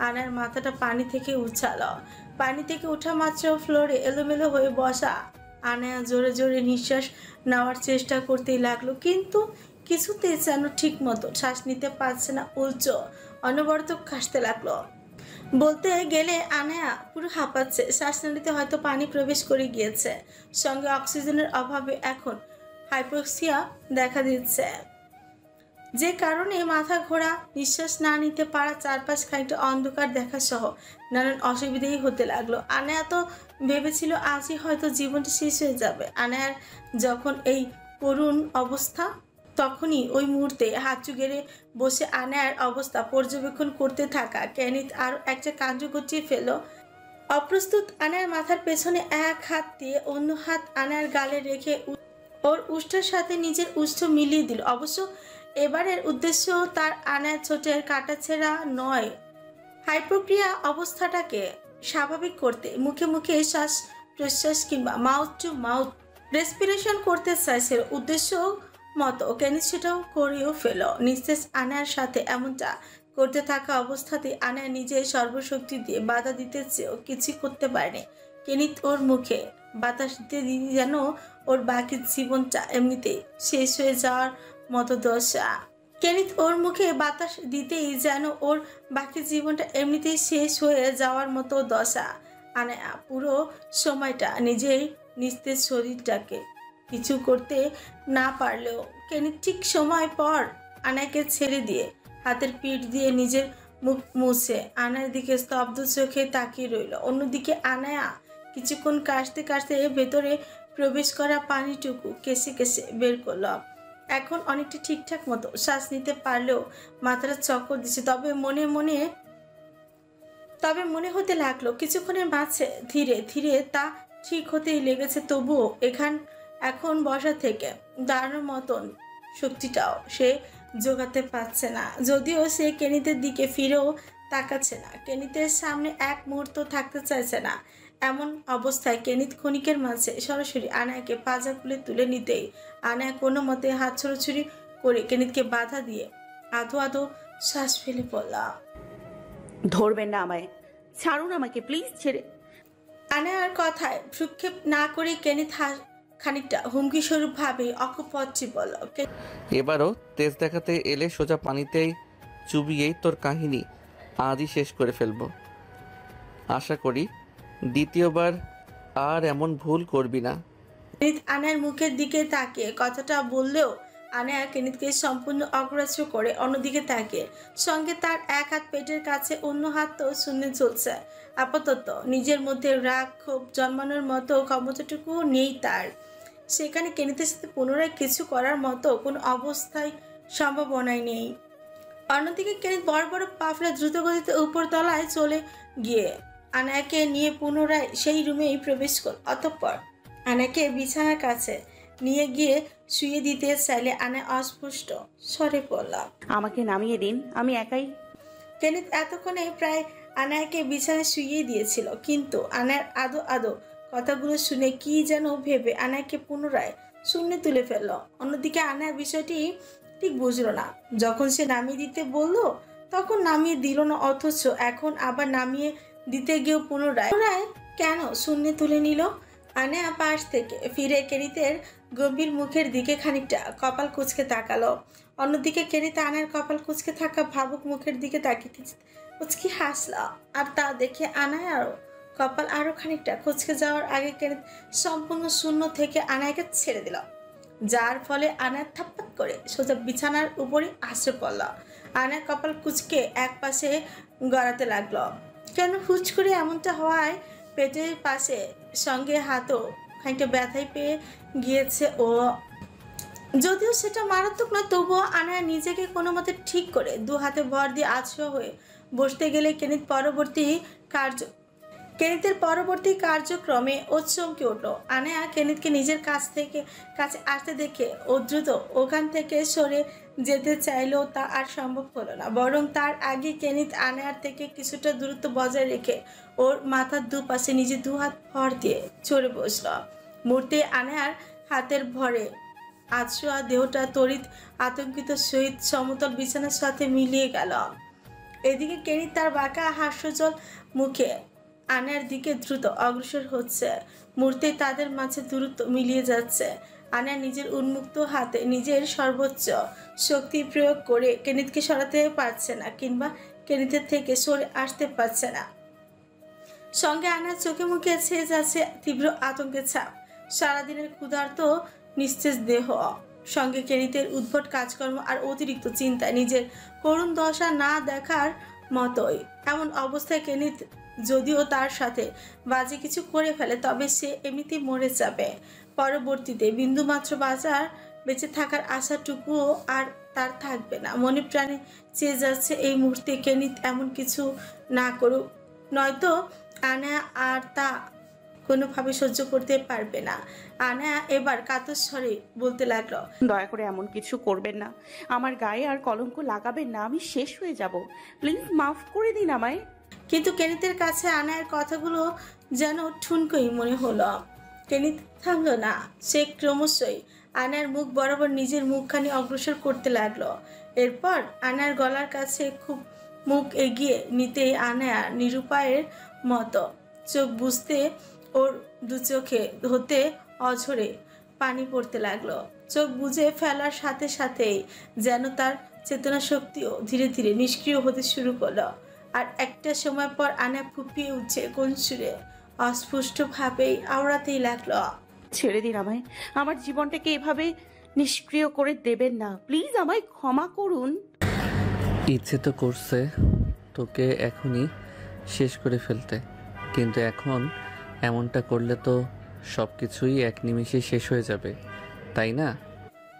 আনার মাথাটা পানি থেকে উঠালো। পানি থেকে ওঠা মাত্র ফ্লোরে এলোমেলো হয়ে বসা আনায়া জোরে জোরে নিঃশ্বাস নেওয়ার চেষ্টা করতেই লাগলো, কিন্তু কিছুতেই যেন ঠিক মতো শ্বাস নিতে পারছে না, উল্টো অনবরত কাশতে লাগলো। বলতে গেলে আনায়া পুরো হাঁপাচ্ছে, শ্বাস নিতে হয়তো পানি প্রবেশ করে গিয়েছে, সঙ্গে অক্সিজেনের অভাবে এখন হাইপোক্সিয়া দেখা দিচ্ছে, যে কারণে মাথা ঘোরা, নিঃশ্বাস না নিতে পারা, চারপাশ খানিকটা অন্ধকার দেখা সহ নানান অসুবিধাই হতে লাগলো। আনায়া তো ভেবেছিল আজই হয়তো জীবনটা শেষ হয়ে যাবে। আনায়ার যখন এই করুণ অবস্থা, তখনই ওই মুহূর্তে হাঁচু গেড়ে বসে আনায়ার অবস্থা পর্যবেক্ষণ করতে থাকা কেনিত আরও একটা কাণ্ড ঘটিয়ে ফেল। অপ্রস্তুত আনায়ার মাথার পেছনে এক হাত দিয়ে অন্য হাত আনায়ার গালে রেখে ওর উষ্ঠের সাথে নিজের উষ্ঠ মিলিয়ে দিল। অবশ্য এবারের উদ্দেশ্য তার আনায়ার ছোটের কাটাছেঁড়া নয়, হাইপোক্রিয়া অবস্থাটাকে স্বাভাবিক করতে মুখে মুখে শ্বাস প্রশ্বাস কিংবা মাউথ টু মাউথ রেসপিরেশন করতে চাইছিল। উদ্দেশ্য মতো কেনিত সেটাও করেও ফেল। নিঃশেষ আনায়ার সাথে এমনটা করতে থাকা অবস্থাতে আনায়া নিজে সর্বশক্তি দিয়ে বাধা দিতে চেয়েও কিছু করতে পারেনি। কেনিত ওর মুখে বাতাস দিতে দিতে যেন ওর বাকি জীবনটা এমনিতেই শেষ হয়ে যাওয়ার মতো দশা। কেনিত ওর মুখে বাতাস দিতেই যেন ওর বাকি জীবনটা এমনিতেই শেষ হয়ে যাওয়ার মতো দশা। আনায়া পুরো সময়টা নিজের নিস্তেজ শরীরটাকে কিছু করতে না পারলেও কেনিত ঠিক সময় পর আনায়াকে ছেড়ে দিয়ে হাতের পিঠ দিয়ে নিজের মুখ মুছে আনার দিকে স্তব্ধ চোখে তাকিয়ে রইল। অন্যদিকে আনায়া কিছুক্ষণ কাশতে কাশতে ভেতরে প্রবেশ করা পানিটুকু কেসে কেসে বের করল। এখন অনেকটা ঠিকঠাক মতো শ্বাস নিতে পারলেও মাথাটা চক্কর দিচ্ছে। তবে মনে হতে লাগলো কিছুক্ষণের মাঝে ধীরে ধীরে তা ঠিক হতেই লেগেছে। তবুও এখন বসা থেকে দাঁড়ানোর মতন শক্তিটাও সে জোগাতে পারছে না। যদিও সে কেনিতের দিকে ফিরেও তাকাচ্ছে না, কেনিতের সামনে এক মুহূর্ত থাকতে চাইছে না। এমন অবস্থায় কেনিত ক্ষণিকের মাঝে সরাসরি আনায়াকে পাজা খুলে তুলে নিতেই আনায়া কোনো মতে হাত ছড়াছড়ি করে কেনিতকে বাধা দিয়ে আধো আধো শ্বাস ফেলে পড়লা। ধরবেন না আমায়, ছাড়ুন আমাকে প্লিজ, ছেড়ে। আনায়ার কথায় ভ্রুক্ষেপ না করে কেনিত খানিকটা হুমকি স্বরূপ ভাবে অকপচ্ছি বলল, এবারও তেজ দেখাতে এলে সোজা পানিতেই চুবিয়েই তোর কাহিনী আজই শেষ করে ফেলবো। আশা করি দ্বিতীয়বার আর এমন ভুল করবি না। কেনিত আনায়ার মুখের দিকে তাকিয়ে কথাটা বললেও আনায়া কেনিতকে সম্পূর্ণ অগ্রাহ্য করে অন্যদিকে তাকিয়ে, সঙ্গে তার এক হাত পেটের কাছে, অন্য হাত তো শূন্য চলছে। আপাতত নিজের মধ্যে রাগ ক্ষোভ জন্মানোর মতো ক্ষমতাটুকু নেই তার। সেখানে কেনিতের সাথে পুনরায় কিছু করার মতো কোনো অবস্থায় সম্ভাবনাই নেই। অন্যদিকে কেনিত বড় বড় পা ফেলে দ্রুত গতিতে উপর তলায় চলে গিয়ে আনায়াকে নিয়ে পুনরায় সেই রুমেই প্রবেশ করল। অতঃপর আনায়াকে বিছানার কাছে নিয়ে গিয়ে শুয়ে দিতে চাইলে আনায়া অস্পষ্ট স্বরে পড়ল, আমাকে নামিয়ে দিন, আমি একাই। কেনিত এতক্ষণে প্রায় আনায়াকে বিছানায় শুইয়ে দিয়েছিল, কিন্তু আনায়ার আদো আদো কথাগুলো শুনে কি যেন ভেবে আনায়াকে পুনরায় শূন্যে তুলে ফেলল। অন্যদিকে আনায়া বিষয়টি ঠিক বুঝলো না। যখন সে নামিয়ে দিতে বলল তখন নামিয়ে দিল না, অথচ এখন আবার নামিয়ে দিতে গিয়েও পুনরায় কেন শূন্যে তুলে নিল। আনায়া পাশ থেকে ফিরে কেনিতের গম্ভীর মুখের দিকে খানিকটা কপাল কুঁচকে তাকালো। অন্যদিকে কেনিত আনায়ার কপাল কুঁচকে থাকা ভাবুক মুখের দিকে তাকিয়ে কুচকি হাসল। আর তা দেখে আনায়ারও কপাল আরো খানিকটা কুচকে যাওয়ার আগে কেনিত সম্পূর্ণ শূন্য থেকে আনায়াকে ছেড়ে দিল, যার ফলে আনায়া থাপ্পাত করে সোজা বিছানার উপরে আশ্রয় পড়ল। আনায়া কপাল কুচকে এক পাশে গড়াতে লাগলো। কেন হুচ করে এমনটা হওয়ায় পেটের পাশে সঙ্গে হাতও খানিকটা ব্যথায় পেয়ে গিয়েছে ও। যদিও সেটা মারাত্মক না, তবুও আনায়া নিজেকে কোনো মতে ঠিক করে দু হাতে ভর দিয়ে আছড়া হয়ে বসতে গেলে কেনিতের পরবর্তী কার্যক্রমে ও চমকে উঠল। আনায়া কেনিতকে নিজের কাছে আসতে দেখে ও দ্রুত ওখান থেকে সরে যেতে চাইলেও তা আর সম্ভব হলো না। বরং তার আগে কেনিত আনায়ার থেকে কিছুটা দূরত্ব বজায় রেখে ওর মাথার দুপাশে নিজে দু হাত ভর দিয়ে চড়ে বসল। মুহূর্তে আনায়ার হাতের ভরে আছড়া দেহটা তড়িৎ আতঙ্কিত সহিত সমতল বিছানার সাথে মিলিয়ে গেল। এদিকে কেনিত তার বাঁকা হাস্যজল মুখে আনায়ার দিকে দ্রুত অগ্রসর হচ্ছে। মুহূর্তে তাদের মাঝে দূরত্ব মিলিয়ে যাচ্ছে। আনায়া নিজের উন্মুক্ত হাতে নিজের সর্বোচ্চ শক্তি প্রয়োগ করে কেনিতকে সরাতে পারছে না, কিংবা কেনিতের থেকে সরে আসতে পারছে না। সঙ্গে আনায়ার চোখে মুখে ছেয়ে যাচ্ছে তীব্র আতঙ্কের ছাপ। সারাদিনের ক্ষুধার্ত নিস্তেজ দেহ, সঙ্গে কেনিতের উদ্ভট কাজকর্ম আর অতিরিক্ত চিন্তায় নিজের করুণ দশা না দেখার মতোই। এমন অবস্থায় কেনিত যদিও তার সাথে বাজে কিছু করে ফেলে, তবে সে এমনিতেই মরে যাবে। পরবর্তীতে বিন্দুমাত্র বেঁচে থাকার আশাটুকুও আর তার থাকবে না। মনে প্রাণে চেয়ে যাচ্ছে এই মুহূর্তে কেনিত এমন কিছু না করুক, নয়তো আনায়া আর তা কোনোভাবে সহ্য করতে পারবে না। আনায়া এবার কাতর স্বরে বলতে লাগলো, দয়া করে এমন কিছু করবেন না, আমার গায়ে আর কলঙ্ক লাগাবেন না, আমি শেষ হয়ে যাব, প্লিজ মাফ করে দিন আমায়। কিন্তু কেনিতের কাছে আনায়ার কথাগুলো যেন ঠুনকোই মনে হলো। কেনিত থামলো না, সে ক্রমশই আনায়ার মুখ বরাবর নিজের মুখখানি অগ্রসর করতে লাগলো। এরপর আনায়ার গলার কাছে খুব মুখ এগিয়ে নিতেই আনায়া নিরুপায়ের মতো চোখ বুঝতে ওর দু চোখে হতে অঝরে পানি পড়তে লাগলো। চোখ বুজে ফেলার সাথে সাথেই যেন তার চেতনা শক্তিও ধীরে ধীরে নিষ্ক্রিয় হতে শুরু করলো। আর একটা সময় পর আনা ফুপিয়ে উঠছে কোন সুরে, অস্পষ্টভাবেই আওড়াতেই লাগলো। ছেড়ে দিন আমায়, আমার জীবনটাকে এভাবে নিষ্ক্রিয় করে দেবেন না, প্লিজ আমায় ক্ষমা করুন। ইচ্ছে তো করছে তোকে এখনই শেষ করে ফেলতে, কিন্তু এখন এমনটা করলে তো সব কিছুই এক নিমেষে শেষ হয়ে যাবে, তাই না?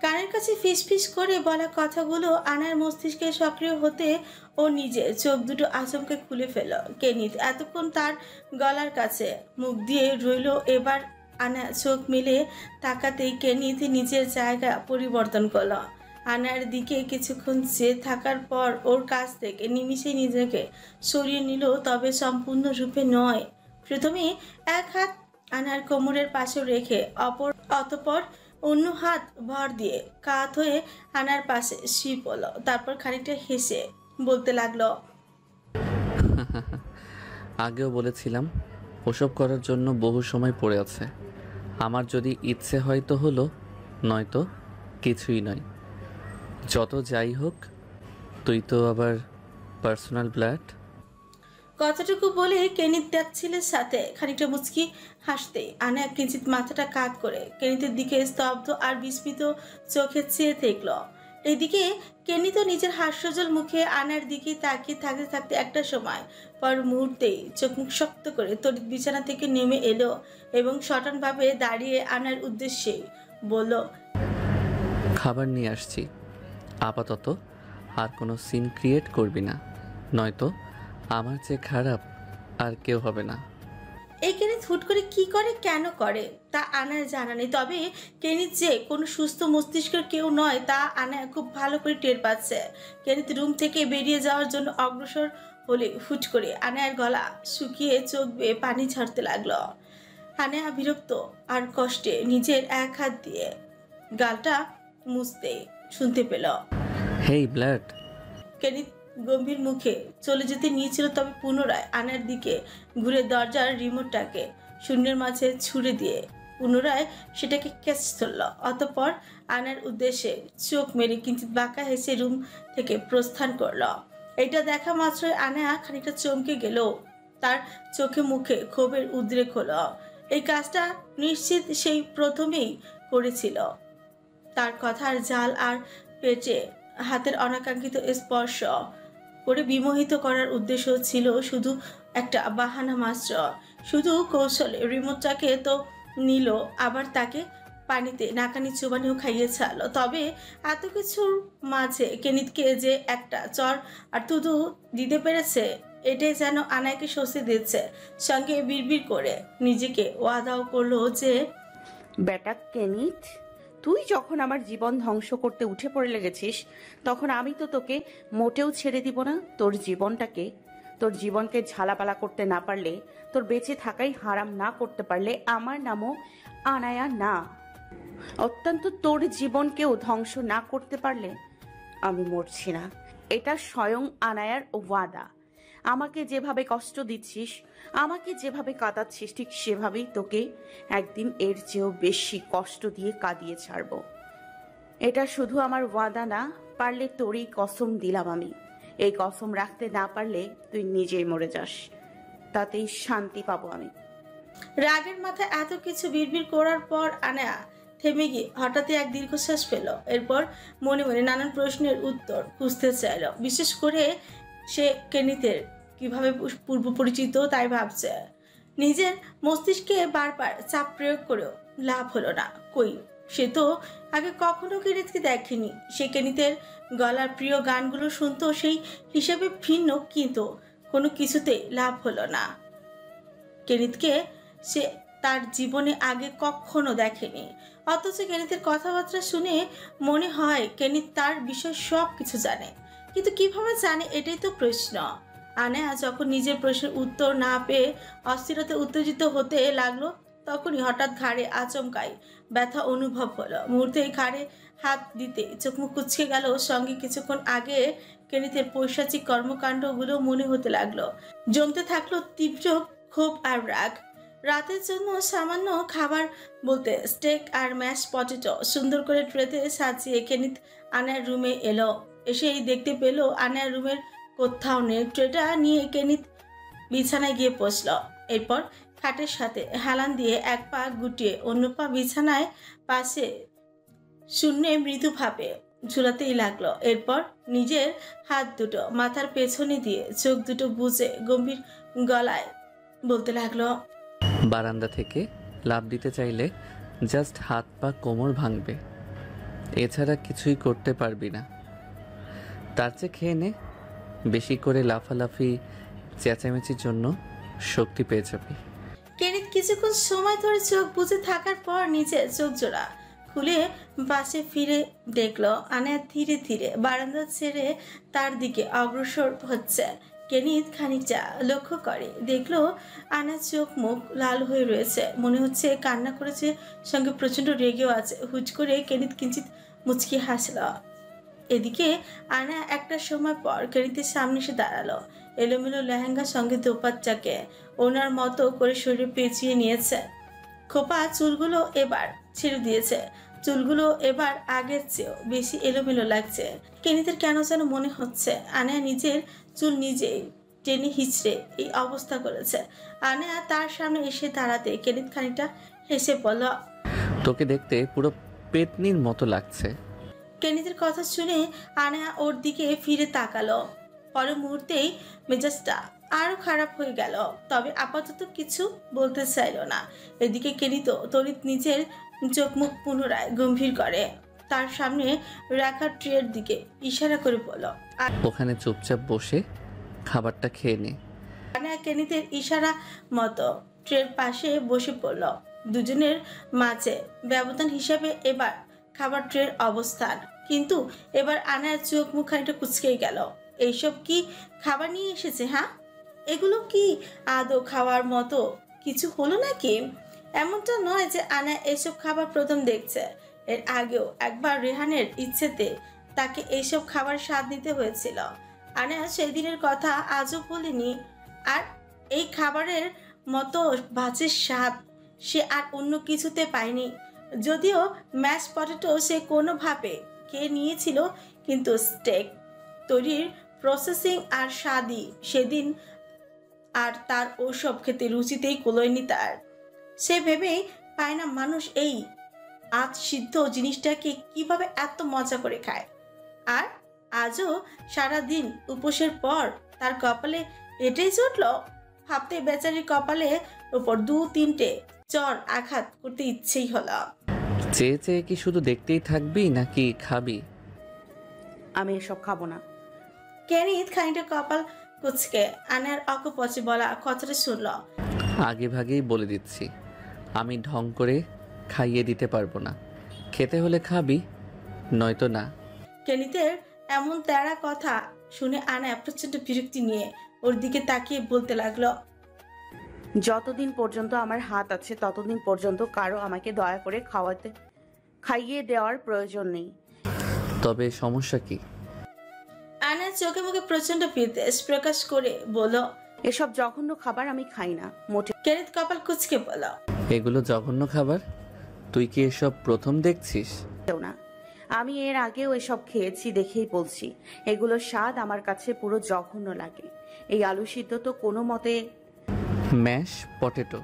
কানের কাছে ফিস ফিস করে বলা কথাগুলো আনার মস্তিষ্কে সক্রিয় হতে ও নিজে চোখ দুটো আচমকে খুলে ফেল। কেনিত এতক্ষণ তার গলার কাছে মুখ দিয়ে রইল, এবার আনা চোখ মিলে তাকাতেই কেনিত নিজের জায়গা পরিবর্তন করল। আনার দিকে কিছুক্ষণ চেয়ে থাকার পর ওর কাছ থেকে নিমিষে নিজেকে সরিয়ে নিল, তবে সম্পূর্ণরূপে নয়। প্রথমে এক হাত আনার কোমরের পাশে রেখে অতপর অন্য হাত ভর দিয়ে কাত হয়ে আনার পাশে শুয়ে পড়ল। তারপর খানিকটা হেসে বলতে লাগলো, আগেও বলেছিলাম ওসব করার জন্য বহু সময় পড়ে আছে। আমার যদি ইচ্ছে হয় তো হলো, নয়তো কিছুই নয়। যত যাই হোক, তুই তো আবার পার্সোনাল ব্লাড। কথাটুকু বলে কেনিত দেখছিলের সাথে খানিকটা মুচকি হাসতে আনা কিঞ্চিত মাথাটা কাত করে কেনিতের দিকে স্তব্ধ আর বিস্মিত চোখে চেয়ে দেখল। এদিকে কেনিত নিজের হাস্যজল মুখে আনার দিকে তাকিয়ে থাকতে থাকতে একটা সময় পর মুহূর্তেই চোখ মুখ শক্ত করে তড়িৎ বিছানা থেকে নেমে এলো এবং সটানভাবে দাঁড়িয়ে আনার উদ্দেশ্যে বলল, খাবার নিয়ে আসছি, আপাতত আর কোনো সিন ক্রিয়েট করবি না, নয়তো আমার যে খারাপ আর কেউ হবে না। এই কেনিত হুট করে কি করে কেন করে তা আনার জানা নেই, তবে কেনিত যে কোনো সুস্থ মস্তিষ্কের কেউ নয় তা আনা খুব ভালো করে টের পাচ্ছে। কেনিত রুম থেকে বেরিয়ে যাওয়ার জন্য অগ্রসর হলে হুট করে আনার গলা শুকিয়ে চোখ বেয়ে পানি ঝরতে লাগলো। আনা বিরক্ত আর কষ্টে নিজের এক হাত দিয়ে গালটা মুছতে শুনতে পেল, হেই ব্লাড। কেনিত গম্ভীর মুখে চলে যেতে নিয়েছিল, তবে পুনরায় আনার দিকে ঘুরে দরজার রিমোটটাকে শূন্যের মাঝে ছুড়ে দিয়ে পুনরায় সেটাকে ক্যাচ ধরল। অতঃপর আনার উদ্দেশ্যে চোখ মেরে কিঞ্চিত বাঁকা হেসে রুম থেকে প্রস্থান করল। এটা দেখা মাত্রই আনা খানিকটা চমকে গেল, তার চোখে মুখে ক্ষোভের উদ্রেক হলো। এই কাজটা নিশ্চিত সেই প্রথমেই করেছিল। তার কথার জাল আর পেটে হাতের অনাকাঙ্ক্ষিত স্পর্শ করে বিমোহিত করার উদ্দেশ্য ছিল শুধু একটা বাহানা মাত্র। শুধু কৌশলে রিমোটটাকে তো নিল, আবার তাকে পানিতে নাকানি চুবানিও খাইয়ে ছাড়লো। তবে এত কিছুর মাঝে কেনিতকে যে একটা চর আর তুদু দিতে পেরেছে, এটাই যেন আনায়কে স্বস্তি দিচ্ছে। সঙ্গে বিড়বিড় করে নিজেকে ওয়াদাও করলো যে, বেটা কেনিত, তুই যখন আমার জীবন ধ্বংস করতে উঠে পড়ে লেগেছিস, তখন আমি তো তোকে মোটেও ছেড়ে দিব না। তোর জীবনকে ঝালাপালা করতে না পারলে, তোর বেঁচে থাকাই হারাম না করতে পারলে, আমার নামও আনায়া না। অত্যন্ত তোর জীবনকেও ধ্বংস না করতে পারলে আমি মরছি না। এটা স্বয়ং আনায়ার ওয়াদা। আমাকে যেভাবে কষ্ট দিচ্ছিস, আমাকে যেভাবে কাঁদাচ্ছিস, ঠিক সেভাবেই তোকে একদিন এর চেয়েও বেশি কষ্ট দিয়ে কাঁদিয়ে ছাড়বো। এটা শুধু আমার ওয়াদা না, পারলে তোরই কসম দিলাম আমি। এই কসম রাখতে না পারলে তুই নিজেই মরে যাস, তাতেই শান্তি পাবো আমি। রাগের মাথায় এত কিছু বিড়বিড় করার পর আনা থেমে গিয়ে হঠাৎই এক দীর্ঘশ্বাস পেল। এরপর মনে মনে নানান প্রশ্নের উত্তর খুঁজতে চাইল। বিশেষ করে সে কেনিতের কিভাবে পূর্ব পরিচিত তাই ভাবছে। নিজের মস্তিষ্কে বারবার চাপ প্রয়োগ করেও লাভ হলো না। কই, সে তো আগে কখনো কেনিতকে দেখেনি। সে কেনিতের গলার প্রিয় গানগুলো শুনতো, সেই হিসেবে ভিন্ন, কিন্তু কোনো কিছুতেই লাভ হলো না। কেনিতকে সে তার জীবনে আগে কখনো দেখেনি, অথচ কেনিতের কথাবার্তা শুনে মনে হয় কেনিত তার বিষয় সব কিছু জানে। কিন্তু কিভাবে জানে, এটাই তো প্রশ্ন। আনা যখন নিজের প্রশ্নের উত্তর না পেয়ে অস্থিরতা উত্তেজিত হতে লাগলো, তখনই হঠাৎ ঘাড়ে আচমকাই ব্যথা অনুভব হলো। মুহূর্তেই ঘাড়ে হাত দিতে চোখ মুখ কুঁচকে গেল। সঙ্গে কিছুক্ষণ আগে কেনিতের পৈশাচিক কর্মকাণ্ডগুলো মনে হতে লাগলো। জমতে থাকলো তীব্র ক্ষোভ আর রাগ। রাতের জন্য সামান্য খাবার বলতে স্টেক আর ম্যাশ পটেটো সুন্দর করে ট্রেতে সাজিয়ে কেনিত আনার রুমে এলো। এসেই দেখতে পেল আনার রুমের কোথাও নেই। ট্রেটা নিয়ে কেনিত বিছানায় গিয়ে বসল। এরপর খাটের সাথে হেলান দিয়ে এক পা গুটিয়ে অন্য পা বিছানায় পাশে শূন্যে মৃদুভাবে ঝুলাতেই লাগলো। এরপর নিজের হাত দুটো মাথার পেছনে দিয়ে চোখ দুটো বুজে গম্ভীর গলায় বলতে লাগলো, বারান্দা থেকে লাফ দিতে চাইলে জাস্ট হাত পা কোমর ভাঙবে, এছাড়া কিছুই করতে পারবি না। তার চেয়ে খেয়ে নে, বেশি করে লাফালাফি চেঁচামেচির জন্য শক্তি পেয়ে যাবি। কেনিত কিছুক্ষণ সময় ধরে চোখ বুজে থাকার পর নিচে চোখ জোড়া খুলে পাশে ফিরে দেখলো আনা ধীরে ধীরে বারান্দা ছেড়ে তার দিকে অগ্রসর হচ্ছে। কেনিত খানিকটা লক্ষ্য করে দেখলো আনা চোখ মুখ লাল হয়ে রয়েছে, মনে হচ্ছে কান্না করেছে, সঙ্গে প্রচন্ড রেগেও আছে। হুট করে কেনিত কিঞ্চিত মুচকি হাসল। এদিকে আনা একটা সময় পর কেনিতের সামনে এসে দাঁড়ালো। এলোমেলো লেহেঙ্গার সঙ্গে দোপাট্টাকে ওনার মতো করে শরীরে পেঁচিয়ে নিয়েছে। খোপা চুলগুলো এবার ছেড়ে দিয়েছে, চুলগুলো এবার আগের চেয়েও বেশি এলোমেলো লাগছে। কেনিতের কেন যেন মনে হচ্ছে আনা নিজের চুল নিজেই টেনে হিচড়ে এই অবস্থা করেছে। আনা তার সামনে এসে দাঁড়াতে কেনিত খানিকটা হেসে বলল, তোকে দেখতে পুরো পেতনির মতো লাগছে। কেনিতের কথা শুনে আনা ওর দিকে ফিরে তাকালো। পরের মুহূর্তেই মেজাজটা আরো খারাপ হয়ে গেল, তবে আপাতত কিছু বলতে চাইল না। এদিকে কেনিত তড়িৎ নিজের চোখ মুখ পুনরায় গম্ভীর করে তার সামনে রাখা ট্রের দিকে ইশারা করে বলল, ওখানে চুপচাপ বসে খাবারটা খেয়ে নে। আনা কেনিতের ইশারা মতো ট্রের পাশে বসে পড়ল। দুজনের মাঝে ব্যবধান হিসাবে এবার খাবার ট্রের অবস্থান, কিন্তু এবার আনার চোখ মুখ খানিকটা কুচকেই গেল। এইসব কি খাবার নিয়ে এসেছে? হ্যাঁ, এগুলো কি আদৌ খাওয়ার মতো কিছু হলো নাকি? এমনটা নয় যে আনা এইসব খাবার প্রথম দেখছে। এর আগেও একবার রেহানের ইচ্ছেতে তাকে এইসব খাবার স্বাদ নিতে হয়েছিল। আনা সেই দিনের কথা আজও ভুলেনি। আর এই খাবারের মতো ভাজের স্বাদ সে আর অন্য কিছুতে পায়নি। যদিও ম্যাশ পটেটো সে কোনোভাবে খেয়ে নিয়েছিল, কিন্তু স্টেক তৈরির প্রসেসিং আর স্বাদই সেদিন আর তার ওসব খেতে রুচিতেই কুলোয়নি তার। সে ভেবেই পায় না মানুষ এই আজ সিদ্ধ জিনিসটাকে কিভাবে এত মজা করে খায়। আর আজও সারাদিন উপোসের পর তার কপালে এটাই জুটল। ভাবতে বেচারির কপালে ওপর 2-3টে চর আঘাত করতে ইচ্ছেই হলো। চেয়ে চেয়ে কি শুধু দেখতেই থাকবি নাকি খাবি? আমি এসব খাবো না। কেনিত খানিকটা কপাল কুচকে আনার অকপচে বলা কথাটা শুনল। আগে ভাগেই বলে দিচ্ছি, আমি ঢং করে খাইয়ে দিতে পারবো না। খেতে হলে খাবি, নয়তো না। কেনিতের এমন তেড়া কথা শুনে আনা প্রচন্ড বিরক্তি নিয়ে ওর দিকে তাকিয়ে বলতে লাগলো, যতদিন পর্যন্ত আমার হাত আছে ততদিন পর্যন্ত কারো আমাকে দয়া করে খাইয়ে দেওয়ার প্রয়োজন নেই। তবে সমস্যা কি? আনার চোখে মুখে প্রচন্ড বিদ্বেষ প্রকাশ করে বলল, এসব জঘন্য খাবার আমি খাই না মোটে। কেনিত কপাল কুচকে বলল, এগুলো জঘন্য খাবার? তুই কি এসব প্রথম দেখছিস? না, আমি এর আগেও এসব খেয়েছি দেখেই বলছি, এগুলোর স্বাদ আমার কাছে পুরো জঘন্য লাগে। এই আলু সিদ্ধ তো কোনো মতে। Mash potato?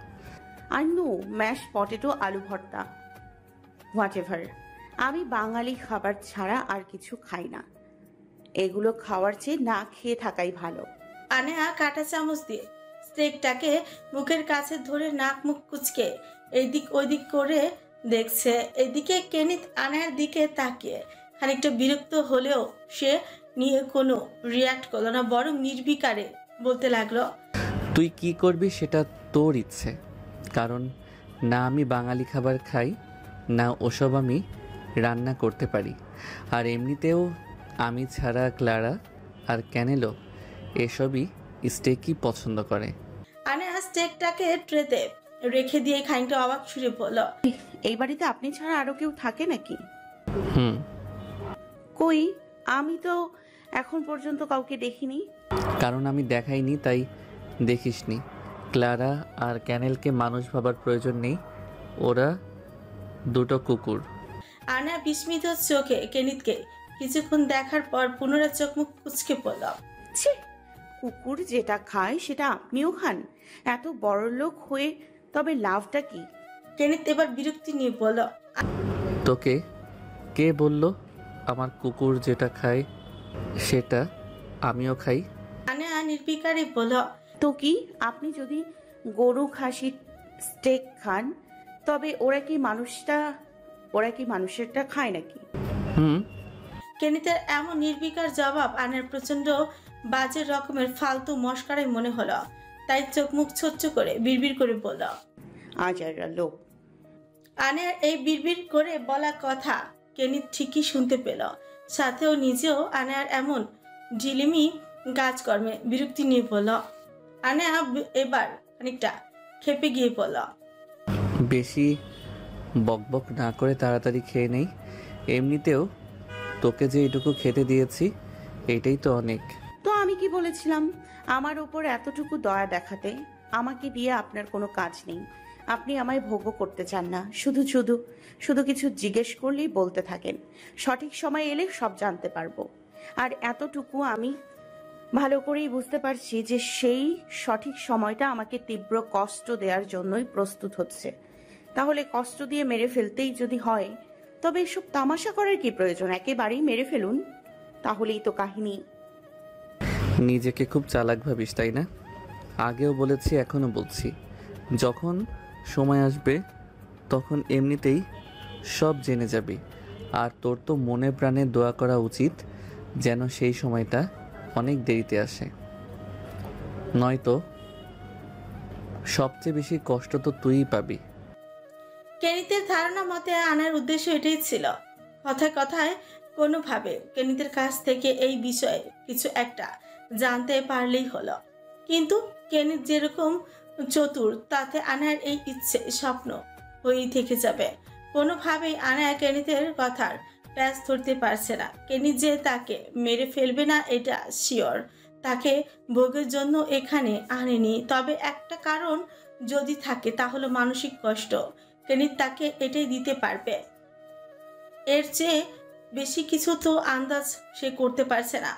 আর নো, ম্যাশ পটেটো, আলু ভর্তা, হোয়াট এভার। আমি বাঙালি খাবার ছাড়া আর কিছু খাই না। এগুলো খাওয়ার চেয়ে না খেয়ে থাকাই ভালো। আনা কাঁটা চামচ দিয়ে স্টেকটাকে মুখের কাছে ধরে নাক মুখ কুচকে এইদিক ওইদিক করে দেখছে। এদিকে কেনিত আনার দিকে তাকিয়ে খানিকটা বিরক্ত হলেও সে নিয়ে কোনো রিয়াক্ট করলো না, বরং নির্বিকারে বলতে লাগলো, তুই কি করবি সেটা তোর ইচ্ছে। কারণ না আমি বাঙালি খাবার খাই, না ওসব আমি রান্না করতে পারি। আর এমনিতেও আমি ছাড়া ক্লারা আর ক্যানেলো এসবই স্টেকই পছন্দ করে। আনা স্টেকটাকে ট্রেতে রেখে দিয়ে খানিকটা অবাক সুরে বলল, এই বাড়িতে আপনি ছাড়া আরো কেউ থাকে নাকি? হুম। কই, আমি তো এখন পর্যন্ত কাউকে দেখিনি। কারণ আমি দেখাইনি তাই দেখিসনি। ক্লারা আর ক্যানেলকে মানুষ ভাবার প্রয়োজন নেই, ওরা দুটো কুকুর। আনা বিস্মিত চোখে কেনিতকে কিছুক্ষণ দেখার পর পুনরায় চোখ মুখ কুচকে পড়ল। ছি, কুকুর যেটা খায় সেটা আপনিও খান? এত বড় লোক হয়ে তবে লাভটা কি? কেনিত এবার বিরক্তি নিয়ে বলল, তোকে কে বলল আমার কুকুর যেটা খায় সেটা আমিও খাই? আনায়া নির্বিকারে বলল, তো কি, আপনি যদি গরু খাসি স্টেক খান তবে ওরা কি মানুষেরটা খায় নাকি? হুম। কেনিতের এমন নির্বিকার জবাব আনার প্রচন্ড বাজে রকমের ফালতু মস্কারাই মনে হলো। তাই চোখ মুখ ছোট্ট করে বিড়বিড় করে বলল। আজাররা লোক। আনার এই বিড়বিড় করে বলা কথা কেনিত ঠিকই শুনতে পেল। সাথেও নিজেও আনার এমন ঢিলিমি কাজকর্মে বিরক্তি নিয়ে বলল। আনায়া এবার খানিকটা খেপে গিয়ে বলল, বেশি বকবক না করে তাড়াতাড়ি খেয়ে নেই। এমনিতেও তোকে যে এটুকু খেতে দিয়েছি এটাই তো অনেক। তো আমি কি বলেছিলাম আমার উপর এতটুকু দয়া দেখাতে? আমাকে দিয়ে আপনার কোনো কাজ নেই। আপনি আমায় ভোগ্য করতে চান না, শুধু কিছু জিজ্ঞেস করলেই বলতে থাকেন। সঠিক সময় এলে সব জানতে পারবো। আর এতটুকু আমি ভালো করেই বুঝতে পারছি যে সেই সঠিক সময়টা আমাকে তীব্র কষ্ট দেওয়ার জন্যই প্রস্তুত হচ্ছে। তাহলে কষ্ট দিয়ে মেরে ফেলতেই যদি হয় তবে এসব তামাশা করার কি প্রয়োজন? একেবারেই মেরে ফেলুন, তাহলেই তো কাহিনী। নিজেকে খুব চালাক ভাবিস তাই না? আগেও বলেছি এখনো বলছি, যখন সময় আসবে তখন এমনিতেই সব জেনে যাবি। আর তোর তো মনে প্রাণে দোয়া করা উচিত যেন সেই সময়টা অনেক দেরিতে আসে, নয়তো সবচেয়ে বেশি কষ্ট তো তুইই পাবি। কেনিতের ধারণা মতে আনার উদ্দেশ্য এটাই ছিল। কথায় কথায় কোনোভাবে কেনিতের কাছ থেকে এই বিষয়ে কিছু একটা জানতে পারলেই হলো। কিন্তু কেনিত যেরকম চতুর, তাতে আনার এই ইচ্ছে স্বপ্ন হয়েই থেকে যাবে। কোনোভাবেই আনায়া কেনিতের কথার প্যাচ ধরতে পারছে না। কেনিত যে তাকে মেরে ফেলবে না এটা শিওর। তাকে ভোগের জন্য এখানে আনেনি, তবে একটা কারণ যদি থাকে তাহলে মানসিক কষ্ট। কেনিত তাকে এটাই দিতে পারবে, এর চেয়ে বেশি কিছু তো আন্দাজ সে করতে পারছে না।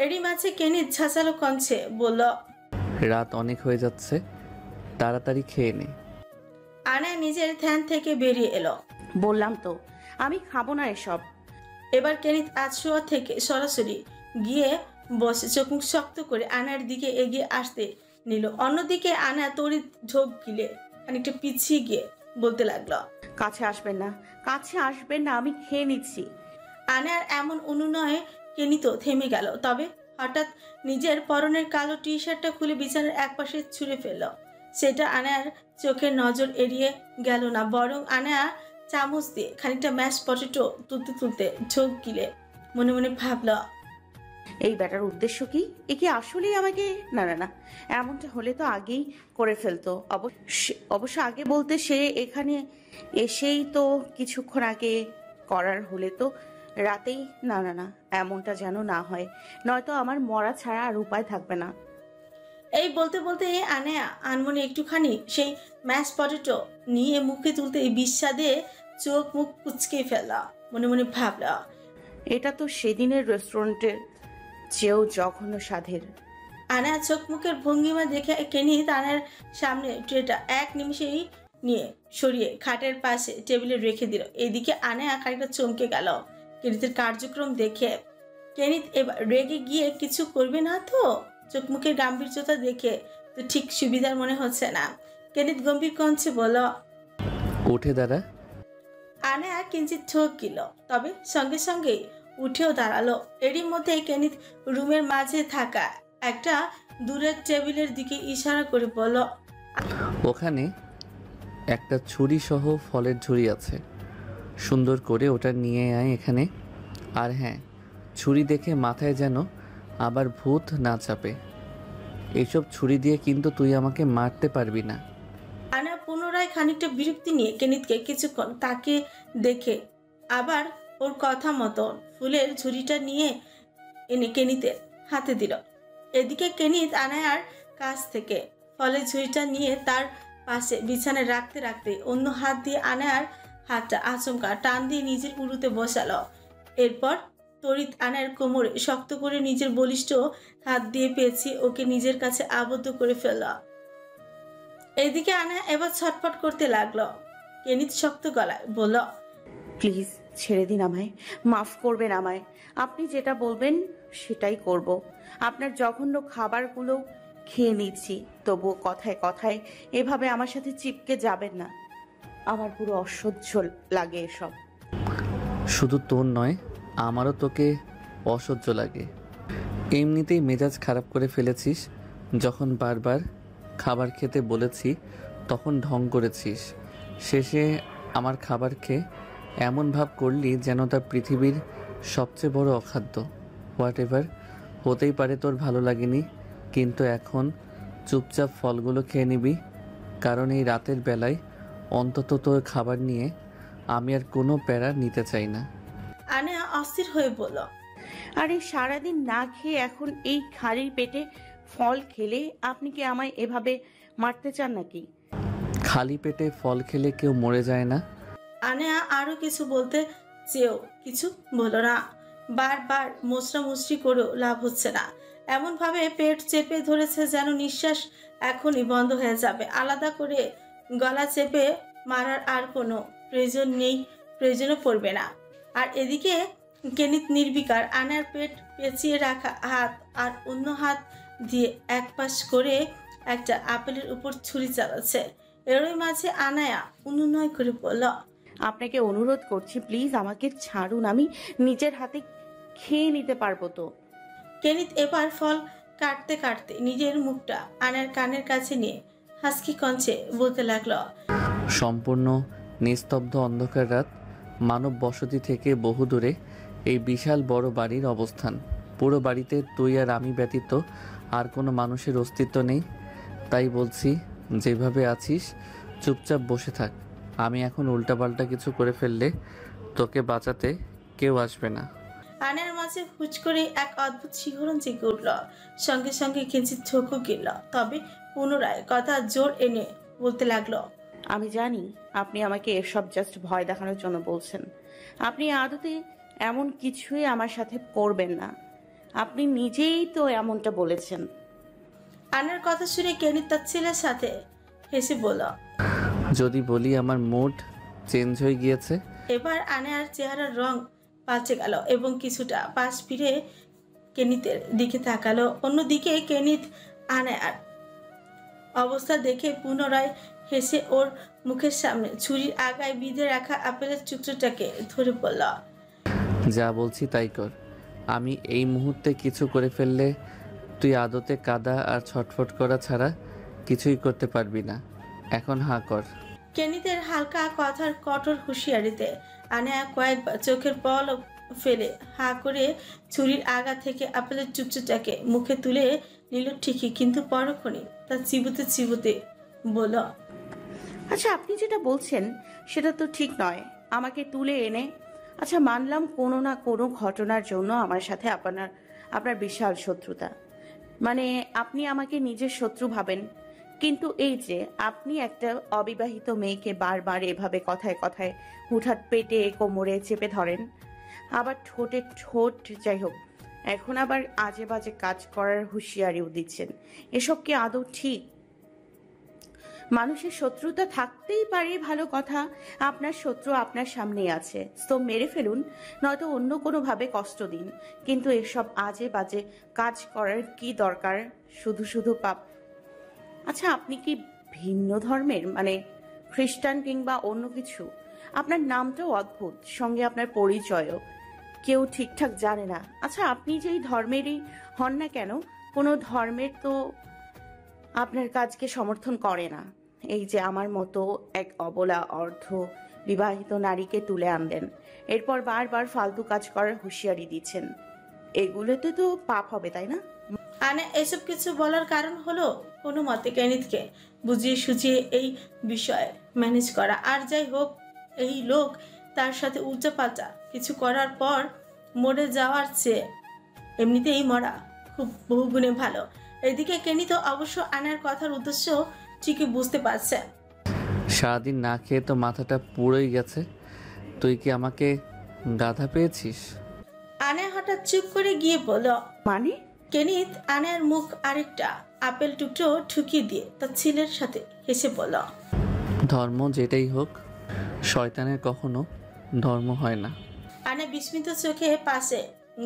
এরই মাঝে কেনিত ঝাঁঝালো কণ্ঠে বলল, রাত অনেক হয়ে যাচ্ছে, তাড়াতাড়ি খেয়ে নে। আনায়া নিজের ধ্যান থেকে বেরিয়ে এলো। বললাম তো আমি খাবো না এসব। এবার কেনিত আজশোয়া থেকে সরাসরি গিয়ে বসে চোখ মুখ শক্ত করে আনার দিকে এগিয়ে আসতে নিল। অন্যদিকে আনা তড়িৎ ঢোক গিলে খানিকটা পিছিয়ে গিয়ে বলতে লাগলো, কাছে আসবেন না, আমি খেয়ে নিচ্ছি। আনার এমন অনুনয়ে কেনিত থেমে গেল। তবে হঠাৎ নিজের পরনের কালো টি শার্টটা খুলে বিছানার একপাশে ছুঁড়ে ফেলল। সেটা আনার চোখের নজর এড়িয়ে গেল না, বরং আনা চামচ দিয়ে খানিকটা ম্যাশ পটেটো তুলতে ঢোক গিলে মনে মনে ভাবল, এই ব্যাটার উদ্দেশ্য কি? এ কি আসলেই আমাকে? না, এমনটা হলে তো আগেই করে ফেলতো। অবশ্য আগে বলতে সে এখানে এসেই তো কিছুক্ষণ আগে করার হলে তো রাতেই। না, এমনটা যেন না হয়, নয়তো আমার মরা ছাড়া আর উপায় থাকবে না। এই বলতে বলতে আনায়া আনমনে একটুখানি সেই ম্যাশ পটেটো নিয়ে মুখে তুলতে বিস্বাদে চোখ মুখ কুচকে ফেলা। মনে মনে ভাবলা, এটা তো সেদিনের রেস্টুরেন্টের চেয়েও জঘন্য স্বাদের। আনায়া চোখ মুখের ভঙ্গিমা দেখে কেনিত আনার সামনে ট্রেটা এক নিমিষেই নিয়ে সরিয়ে খাটের পাশে টেবিলে রেখে দিল। এদিকে আনায়া খানিকটা চমকে গেল কেনিতের কার্যক্রম দেখে। কেনিত এবার রেগে গিয়ে কিছু করবে না তো? চোখ মুখের গাম্ভীর্যতা দেখে তো ঠিক সুবিধার মনে হচ্ছে না। কেনিত গম্ভীর কণ্ঠে বলল, উঠে দাঁড়া। আনায়া কিঞ্চিত ঠোক গেল, তবে সঙ্গে সঙ্গেই উঠেও দাঁড়ালো। এরই মধ্যে কেনিত রুমের মাঝে থাকা একটা দূরের টেবিলের দিকে ইশারা করে বলল, ওখানে একটা ছুরি সহ ফলের ঝুড়ি আছে, সুন্দর করে ওটা নিয়ে আয় এখানে। আর হ্যাঁ, ছুরি দেখে মাথায় যেন আবার ভূত না চাপে। এইসব ছুরি দিয়ে কিন্তু তুই আমাকে মারতে পারবি না। আনা পুনরায় খানিকটা বিরক্তি নিয়ে কেনিতকে কিছুক্ষণ তাকে দেখে আবার ওর কথা মতো ফুলের ঝুড়িটা নিয়ে এনে কেনিতের হাতে দিল। এদিকে কেনিত আনায়ার কাছ থেকে ফলের ঝুড়িটা নিয়ে তার পাশে বিছানায় রাখতে রাখতে অন্য হাত দিয়ে আনায়ার হাতটা আচমকা টান দিয়ে নিজের উরুতে বসালো। এরপর তড়িৎ আনার কোমরে শক্ত করে নিজের বলিষ্ঠ হাত দিয়ে পেঁচিয়ে ওকে নিজের কাছে আবদ্ধ করে ফেলল। এদিকে আনায়া এবার ছটফট করতে লাগলো। কেনিত শক্ত গলায় বলল, প্লিজ ছেড়ে দিন আমায়, মাফ করবেন আমায়। আপনি যেটা বলবেন সেটাই করব। আপনার জঘন্য খাবারগুলো খেয়ে নিচ্ছি, তবুও কথায় কথায় এভাবে আমার সাথে চিপকে যাবেন না। আমার পুরো অসহ্য লাগে এসব। শুধু তোর নয়, আমারও তোকে অসহ্য লাগে। এমনিতেই মেজাজ খারাপ করে ফেলেছিস। যখন বারবার খাবার খেতে বলেছি তখন ঢং করেছিস। শেষে আমার খাবার খেয়ে এমন ভাব করলি যেন তা পৃথিবীর সবচেয়ে বড় অখাদ্য। হোয়াট এভার, হতেই পারে তোর ভালো লাগেনি, কিন্তু এখন চুপচাপ ফলগুলো খেয়ে নিবি, কারণ এই রাতের বেলায় অন্তত তোর খাবার নিয়ে আমি আর কোনো প্যারা নিতে চাই না। আনায়া অস্থির হয়ে বলল, আরে সারাদিন না খেয়ে এখন এই খালি পেটে ফল খেলে আপনি কি আমায় এভাবে মারতে চান নাকি? খালি পেটে ফল খেলে কেউ মরে যায় না। আনায়া আরো কিছু বলতে চেয়েও কিছু বলল না। বারবার মুচড়ামুচড়ি করেও লাভ হচ্ছে না। এমন ভাবে পেট চেপে ধরেছে যেন নিঃশ্বাস এখনই বন্ধ হয়ে যাবে। আলাদা করে গলা চেপে মারার আর কোনো প্রয়োজন নেই, প্রয়োজনও পড়বে না। আর এদিকে কেনিত নির্বিকার আনার পেট পেঁচিয়ে রাখা হাত আর অন্য হাত দিয়ে এক পাশ করে একটা আপেলের উপর ছুরি চালাচ্ছে। এরই মাঝে আনায়া অনুনয় করে বলল, আপনাকে অনুরোধ করছি প্লিজ আমাকে ছাড়ুন, আমি নিজের হাতে খেয়ে নিতে পারবো তো। কেনিত এবার ফল কাটতে কাটতে নিজের মুখটা আনার কানের কাছে নিয়ে হাসকি কঞ্চে বলতে লাগলো, সম্পূর্ণ নিস্তব্ধ অন্ধকার রাত, মানব বসতি থেকে বহু দূরে এই বিশাল বড় বাড়ির অবস্থান। পুরো বাড়িতে তুই আর আমি ব্যতীত আর কোনো মানুষের অস্তিত্ব নেই। তাই বলছি, যেভাবে আছিস চুপচাপ বসে থাক। আমি এখন উল্টাপাল্টা কিছু করে ফেললে তোকে বাঁচাতে কেউ আসবে না। আনার মাঝে হুচ করে এক অদ্ভুত শিহরণ জেগে উঠল। সঙ্গে সঙ্গে কিঞ্চিত চোখও গেল। তবে পুনরায় কথা জোর এনে বলতে লাগলো, আমি জানি আপনি আমাকে এসব জাস্ট ভয় দেখানোর জন্য বলছেন। আপনি আদতে এমন কিছুই আমার সাথে করবেন না। আপনি নিজেই তো এমনটা বলেছেন। আনার কথা শুনে কেনিত তার ছেলের সাথে হেসে বলল, যদি বলি আমার মুড চেঞ্জ হয়ে গিয়েছে। এবার আনার চেহারার রং পাল্টে গেল এবং কিছুটা পাশ ফিরে কেনিতের দিকে তাকালো। অন্যদিকে কেনিত আনার অবস্থা দেখে পুনরায় হেসে ওর মুখের সামনে ছুরির আগায় বিঁধে রাখা আপেলের টুকরোটাকে ধরে বলল, যা বলছি তাই কর। আমি এই মুহূর্তে কিছু করে ফেললে তুই আদতে কাদা আর ছটফট করা ছাড়া কিছুই করতে পারবি না। এখন হাঁ কর। কেনিতের হালকা কথার কঠোর হুঁশিয়ারিতে আনায়া কয়েকবার চোখের পলক ফেলে হা করে ছুরির আগা থেকে আপেলের চুকচুটাকে মুখে তুলে নিল ঠিকই, কিন্তু পরক্ষণে তা চিবুতে চিবুতে বলল, আচ্ছা আপনি যেটা বলছেন সেটা তো ঠিক নয়। আমাকে তুলে এনে, আচ্ছা মানলাম কোনো না কোনো ঘটনার জন্য আমার সাথে আপনার বিশাল শত্রুতা, মানে আপনি আমাকে নিজের শত্রু ভাবেন। কিন্তু এই যে আপনি একটা অবিবাহিত মেয়েকে বারবার এভাবে কথায় কথায় হুটহাট পেটে কোমরে চেপে ধরেন, আবার ঠোঁটে ঠোঁট, যাই হোক এখন আবার আজে বাজে কাজ করার হুঁশিয়ারিও দিচ্ছেন, এসব কি আদৌ ঠিক? মানুষের শত্রুতা থাকতেই পারে, ভালো কথা। আপনার শত্রু আপনার সামনেই আছে, তো মেরে ফেলুন, নয়তো অন্য কোনোভাবে কষ্ট দিন। কিন্তু এসব আজে বাজে কাজ করার কি দরকার? শুধু শুধু পাপ। আচ্ছা আপনি কি ভিন্ন ধর্মের, মানে খ্রিস্টান কিংবা অন্য কিছু? আপনার নামটাও অদ্ভুত, সঙ্গে আপনার পরিচয়ও কেউ ঠিকঠাক জানে না। আচ্ছা আপনি যেই ধর্মেরই হন না কেন, কোনো ধর্মের তো আপনার কাজকে সমর্থন করে না। এই যে আমার মতো এক অবলা অর্ধ বিবাহিত নারীকে তুলে আনলেন, এরপর বারবার ফালতু কাজ করার হুঁশিয়ারি দিচ্ছেন, এগুলোতে তো পাপ হবে, তাই না? আনা এসব কিছু বলার কারণ হলো কোনো মতে কেনিতকে বুঝিয়ে সুঝিয়ে এই বিষয়ে ম্যানেজ করা। আর যাই হোক, এই লোক তার সাথে উল্টাপাল্টা কিছু করার পর মরে যাওয়ার চেয়ে এমনিতেই মরা খুব বহুগুণে ভালো। এদিকে কেনিত অবশ্য আনার কথার উদ্দেশ্য ঠিকই বুঝতে পারছে। সারাদিন না খেয়ে তো মাথাটা পুড়েই গেছে। তুই কি আমাকে গাধা পেয়েছিস? আনায়া হঠাৎ চুপ করে গিয়ে বলল। মানে? কেনিত আনায়ার মুখ আরেকটা আপেল টুকরো ঠুকিয়ে দিয়ে তার ছেলের সাথে হেসে বলল। ধর্ম যেটাই হোক, শয়তানের কখনো ধর্ম হয় না। আনায়া বিস্মিত চোখে পাশে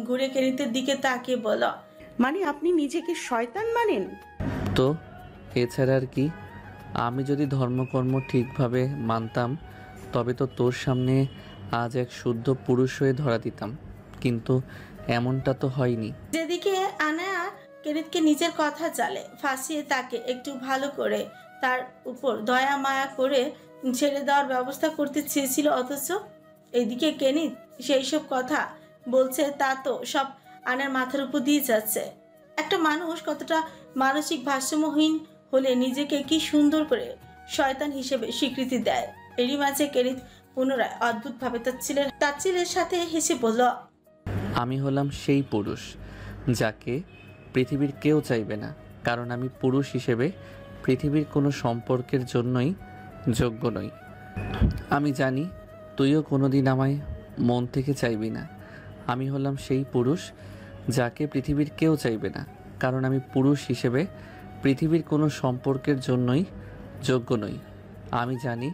ঘুরে কেনিতের দিকে তাকিয়ে বলল। মানে আপনি নিজেকে শয়তান মানেন? তো এছাড়া আর কি? আমি যদি ধর্মকর্ম ঠিকভাবে মানতাম তবে তো তোর সামনে আজ এক শুদ্ধ পুরুষ হয়ে ধরা দিতাম, কিন্তু এমনটা তো হয়নি। যেদিকে আনায়া কেনিতকে নিজের কথা চালে ফাঁসিয়ে তাকে একটু ভালো করে তার উপর দয়া মায়া করে ছেড়ে দেওয়ার ব্যবস্থা করতে চেয়েছিল, অথচ এইদিকে কেনিত সেই সব কথা বলছে, তা তো সব আনার মাথার উপর দিয়ে যাচ্ছে। একটা মানুষ কতটা মানসিক ভারসাম্যহীন হলে নিজেকে কি সুন্দর করে শয়তান হিসেবে স্বীকৃতি দেয়। এরই মাঝে কেনিত পুনরায় অদ্ভুতভাবে তার ছেলের সাথে হেসে বলল। আমি হলাম সেই পুরুষ যাকে পৃথিবীর কেউ চাইবে না, কারণ আমি পুরুষ হিসেবে পৃথিবীর কোনো সম্পর্কের জন্যই যোগ্য নই। আমি জানি তুইও কোনোদিন আমায় মন থেকে চাইবি না। আমি হলাম সেই পুরুষ যাকে পৃথিবীর কেউ চাইবে না, কারণ আমি পুরুষ হিসেবে পৃথিবীর কোনো সম্পর্কের জন্যই যোগ্য নই। আমি জানি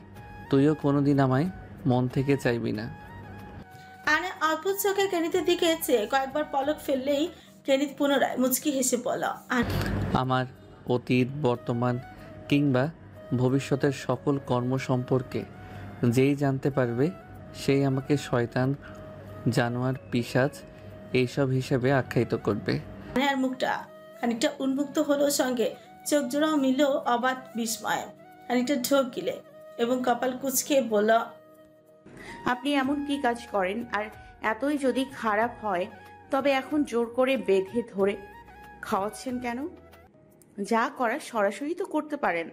তুইও কোনোদিন আমায় মন থেকে চাইবি না। আনা অদ্ভুত চোখে কেনিতের দিকে চেয়ে কয়েকবার পলক ফেললেই কেনিত পুনরায় মুচকি হেসে বলল। আমার অতীত, বর্তমান কিংবা ভবিষ্যতের সকল কর্ম সম্পর্কে যেই জানতে পারবে সেই আমাকে শয়তান, জানোয়ার, পিশাচ এইসব হিসেবে আখ্যায়িত করবে। আনার মুখটা খানিকটা উন্মুক্ত হলো, সঙ্গে চোখ জোড়াও মিলল অবাক বিস্ময়ে। খানিকটা ঢোক গিলে এবং কপাল কুঁচকে বলল। আপনি এমন কি কাজ করেন? আর এতই যদি খারাপ হয় তবে এখন জোর করে বেঁধে ধরে খাওয়াচ্ছেন কেন? যা করার সরাসরি তো করতে পারেন।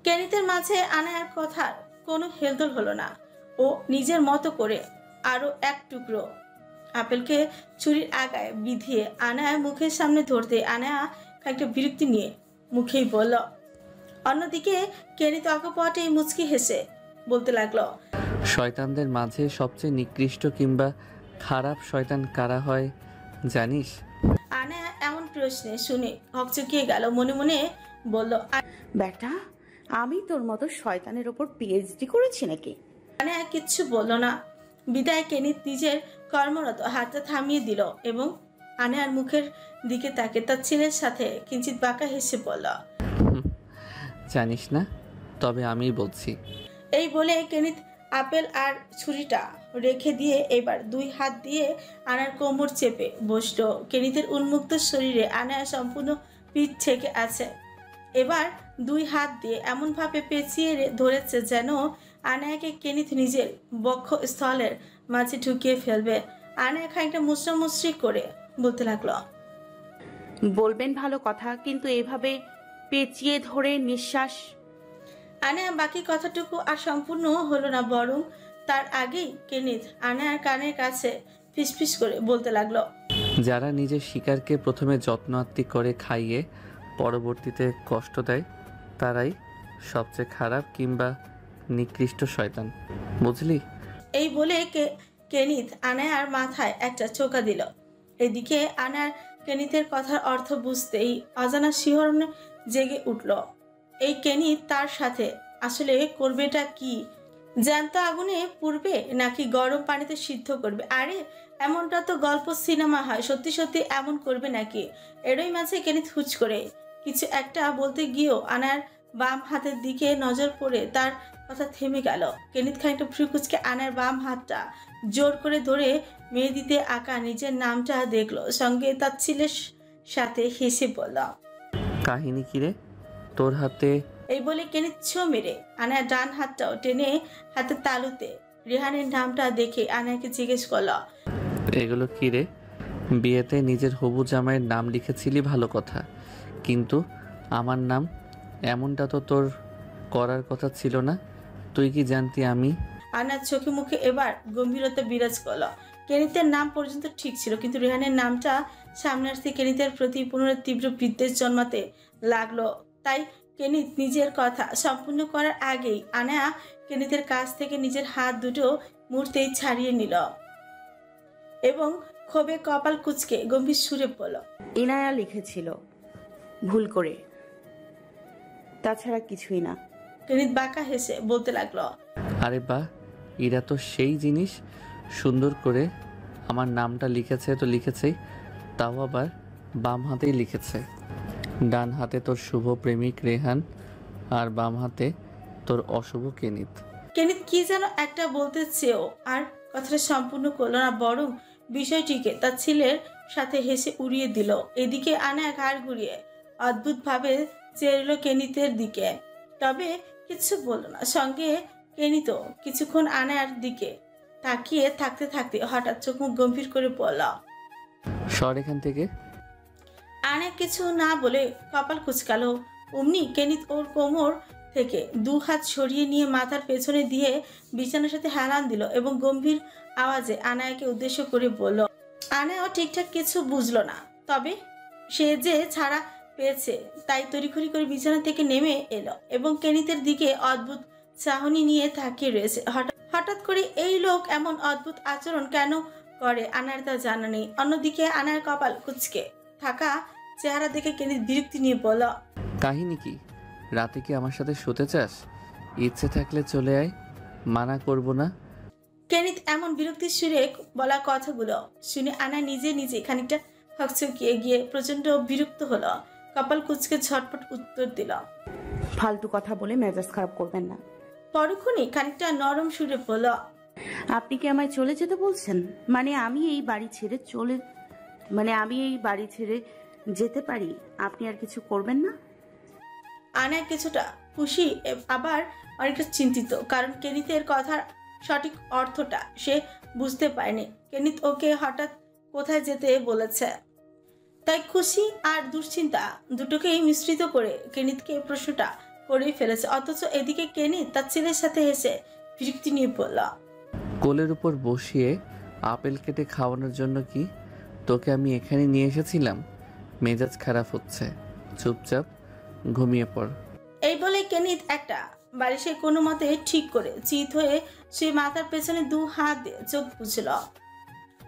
কেনিতের মাঝে আনায়ার কথার কোনো হেলদোল হলো না। ও নিজের মতো করে আরো এক টুকরো আপেলকে ছুরির আগায় বিধিয়ে আনায়ার মুখের সামনে ধরতে আনায়া খানিকটা বিরক্তি নিয়ে মুখেই বলল। অন্যদিকে কেনিত অকপটে মুচকি হেসে বলতে লাগলো। শয়তানদের মাঝে সবচেয়ে নিকৃষ্ট কিংবা খারাপ শয়তান কারা হয় জানিস? আনায়া এমন প্রশ্নে শুনে হকচকিয়ে গেল, মনে মনে বলল। বেটা, আমি তোর মতো শয়তানের ওপর পিএইচডি করেছি নাকি? আনায়া কিচ্ছু বলল না। বিদায় কেনিত নিজের কর্মরত হাতটা থামিয়ে দিল এবং আনায়ার মুখের দিকে তাকে তার ছেলের সাথে কিঞ্চিত বাঁকা হেসে বলল। জানিস না, তবে আমিই বলছি। এই বলে কেনিত আপেল আর ছুরিটা রেখে দিয়ে এবার দুই হাত দিয়ে আনার কোমর চেপে বসলো। কেনিতের উন্মুক্ত শরীরে আনায়া সম্পূর্ণ পিঠ থেকে আছে। এবার দুই হাত দিয়ে এমনভাবে পেঁচিয়ে ধরেছে যেন আনায়াকে কেনিত নিজের বক্ষ স্থলের মাঝে ঢুকিয়ে ফেলবে। আনায়া খানিকটা মুচড়ামুচড়ি করে বলতে লাগলো। বলবেন ভালো কথা, কিন্তু এভাবে পেঁচিয়ে ধরে নিঃশ্বাস। আনায়া বাকি কথাটুকু আর সম্পূর্ণ হলো না, বরং তার আগেই কেনিত আনায়ার কানের কাছে ফিসফিস করে বলতে লাগলো। যারা নিজের শিকারকে প্রথমে যত্ন আত্তি করে খাইয়ে পরবর্তীতে কষ্ট দেয় তারাই সবচেয়ে খারাপ কিংবা নিকৃষ্ট শয়তান, বুঝলি? এই বলে কেনিত আনায়ার মাথায় একটা চোকা দিল। এদিকে আনায়ার কেনিতের কথার অর্থ বুঝতেই অজানা শিহরণ জেগে উঠল। এই কেনিত তার সাথে আসলে করবেটা কি? জ্যান্ত আগুনে পুড়বে নাকি গরম পানিতে সিদ্ধ করবে? আরে এমনটা তো গল্প সিনেমা হয়, সত্যি সত্যি এমন করবে নাকি? এরই মাঝে কেনিত হুচ করে কিছু একটা বলতে গিয়েও আনার বাম হাতের দিকে নজর পড়ে তার কথা থেমে গেল। কেনিত খানিকটা ভ্রুকুচকে আনার বাম হাতটা জোর করে ধরে মেহেদিতে আঁকা নিজের নামটা দেখলো, সঙ্গে তার ছেলের সাথে হেসে বলল। কাহিনী কিরে তোর হাতে? এই বলে কেনিত ছো মেরে আনার ডান হাতটাও টেনে হাতের তালুতে রেহানের নামটা দেখে আনায়াকে জিজ্ঞেস করল। এগুলো কি রে? বিয়েতে নিজের হবু জামাইয়ের নাম লিখেছিলি ভালো কথা, কিন্তু আমার নাম এমনটা তো তোর করার কথা ছিল না। তুই কি জানতি আমি? আনার চোখে মুখে এবার গম্ভীরতা বিরাজ করলো। কেনিতের নাম পর্যন্ত ঠিক ছিল, কিন্তু রেহানের নামটা সামনে আসতে কেনিতের প্রতি পুনরায় তীব্র বিদ্বেষ জন্মাতে লাগলো। তাই কেনিত নিজের কথা সম্পূর্ণ করার আগেই আনায়া কেনিতের কাছ থেকে নিজের হাত দুটো মুহূর্তেই ছাড়িয়ে নিল এবং ক্ষোভে কপাল কুঁচকে গম্ভীর সুরে বলল, ইনায়া লিখেছিল ভুল করে, তাছাড়া কিছুই না। কেনিত বাঁকা হেসে বলতে লাগলো, আরে বাহ, এরা তো সেই জিনিস, সুন্দর করে আমার নামটা লিখেছে তো লিখেছেই, তাও আবার বাম হাতেই লিখেছে। ডান হাতে তোর শুভ প্রেমিক রেহান আর বাম হাতে তোর অশুভ কেনিত। কেনিত কি যেন একটা বলতে চেয়েও আর কথাটা সম্পূর্ণ করলো না, বরং বিষয়টিকে তার ছেলের সাথে হেসে উড়িয়ে দিল। এদিকে আনায়া ঘাড় ঘুরিয়ে অদ্ভুতভাবে চেয়ে রইল কেনিতের দিকে, তবে কিছু বলল না। সঙ্গে কেনিত কিছুক্ষণ আনায়ার দিকে তাকিয়ে থাকতে থাকতে হঠাৎ চোখ মুখ গম্ভীর করে বলল, সর এখান থেকে। আনায়া কিছু না বলে কপাল কুচকালো। অমনি কেনিত ওর কোমর থেকে 2 হাত সরিয়ে নিয়ে মাথার পেছনে দিয়ে বিছানার সাথে হেলান দিল এবং গম্ভীর আওয়াজে আনায়াকে উদ্দেশ্য করে বলল। আনায়াও ঠিকঠাক কিছু বুঝলো না, তবে সে যে ছাড়া পেয়েছে তাই তড়িঘড়ি করে বিছানা থেকে নেমে এলো এবং কেনিতের দিকে অদ্ভুত চাহনি নিয়ে তাকিয়ে রয়েছে। হঠাৎ করে এই লোক এমন অদ্ভুত আচরণ কেন করে আনার তা জানা নেই। অন্যদিকে আনার কপাল কুঁচকে থাকা চেহারা দেখে কেনিত বিরক্তি নিয়ে বলল, কাহিনী কি? রাতে কি আমার সাথে শুতে চাস? ইচ্ছে থাকলে চলে আয়, মানা করব না। কেনিত এমন বিরক্তির সুরে বলা কথাগুলো শুনে আনা নিজে নিজে খানিকটা হকচকিয়ে গিয়ে প্রচন্ড বিরক্ত হলো। কপাল কুঁচকে ঝটপট উত্তর দিল, ফালতু কথা বলে মেজাজ খারাপ করবেন না। পরক্ষণে খানিকটা নরম সুরে বলল, আপনি কি আমায় চলে যেতে বলছেন? মানে আমি এই বাড়ি ছেড়ে যেতে পারি, আপনি আর কিছু করবেন না? আনা কিছুটা খুশি আবার অনেকটা চিন্তিত, কারণ কেনিতের কথার সঠিক অর্থটা সে বুঝতে পারেনি। কেনিত ওকে হঠাৎ কোথায় যেতে বলেছে, তাই খুশি আর দুশ্চিন্তা দুটোকেই মিশ্রিত করে কেনিতকে প্রশ্নটা করেই ফেলেছে। অথচ এদিকে কেনিত তার ছেলের সাথে হেসে বিরক্তি নিয়ে বলল, কোলের উপর বসিয়ে আপেল কেটে খাওয়ানোর জন্য কি তোকে আমি এখানে নিয়ে এসেছিলাম? মেজাজ খারাপ হচ্ছে, চুপচাপ ঘুমিয়ে পড়। এই বলে কেনিত একটা বালিশে কোনো মতে ঠিক করে চিত হয়ে সে মাথার পেছনে 2 হাত দিয়ে চোখ বুঝল।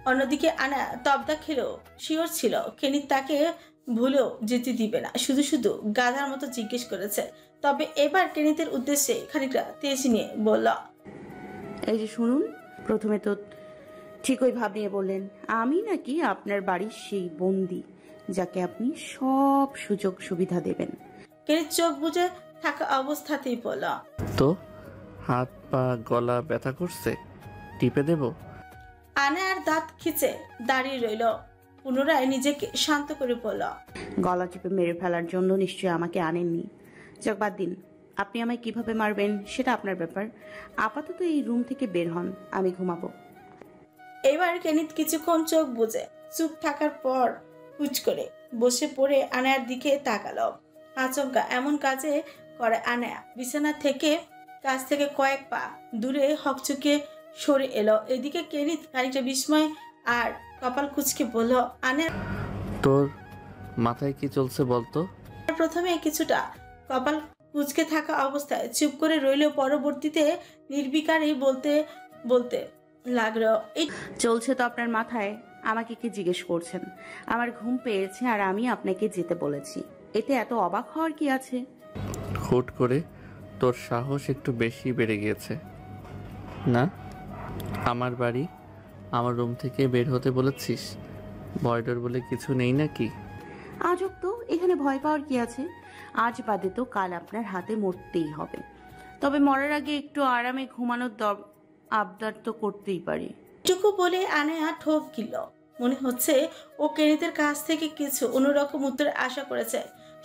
অন্যদিকে আনা তবদা খেলেও শিওর ছিল কেনিত তাকে ভুলেও যেতে দিবে না, শুধু শুধু গাধার মতো জিজ্ঞেস করেছে। তবে এবার কেনিতের উদ্দেশ্যে খানিকটা তেজ নিয়ে বলল, এই যে শুনুন, প্রথমে তো ঠিকই ভাব নিয়ে বললেন আমি নাকি আপনার বাড়ির সেই বন্দি যাকে আপনি সব সুযোগ সুবিধা দেবেন। কেনিত চোখ বুজে থাকা অবস্থাতেই বলল, তো হাত পা গলা ব্যথা করছে, টিপে দেব? আনা আর দাঁত খিচে দাঁড়িয়ে রইল। পুনরায় নিজেকে শান্ত করে বলল, গলা টিপে মেরে ফেলার জন্য নিশ্চয়ই আমাকে আনেননি। যাক বাদ দিন, আপনি আমায় কিভাবে মারবেন সেটা আপনার ব্যাপার। আপাতত এই রুম থেকে বের হন, আমি ঘুমাবো। এবার কেনিত কিছুক্ষণ চোখ বুজে চুপ থাকার পর হুচ করে বসে পড়ে আনায়ার দিকে তাকালো। আচমকা এমন কাজে করে আনায়া বিছানা থেকে কাছ থেকে কয়েক পা দূরে হকচকে সরে এলো। এদিকে কেনিত খানিকটা বিস্ময় আর কপাল কুঁচকে বলল, আনায়া তোর মাথায় কি চলছে বলতো? প্রথমে কিছুটা কপাল কুঁচকে থাকা অবস্থায় চুপ করে রইলেও পরবর্তীতে নির্বিকারই বলতে বলতে লাগলো, এই চলছে তো আপনার মাথায়? আমাকে কি জিজ্ঞেস করছেন? আমার ঘুম পেয়েছে আর আমি আপনাকে যেতে বলেছি, এতে এত অবাক হওয়ার কি আছে? হুট করে তোর সাহস একটু বেশি বেড়ে গিয়েছে না? আমার বাড়ি, আমার রুম থেকে বের হতে বলেছিস? ভয় ডর বলে কিছু নেই নাকি? আজব তো, এখানে ভয় পাওয়ার কি আছে? আজ বাদে তো কাল আপনার হাতে মরতেই হবে, তবে মরার আগে একটু আরামে ঘুমানোর আবদার তো করতেই পারি। টুকু বলে আনায়া ঠোক গিল। মনে হচ্ছে ও কেনিতের কাছ থেকে কিছু অন্যরকম উত্তর আশা করেছে।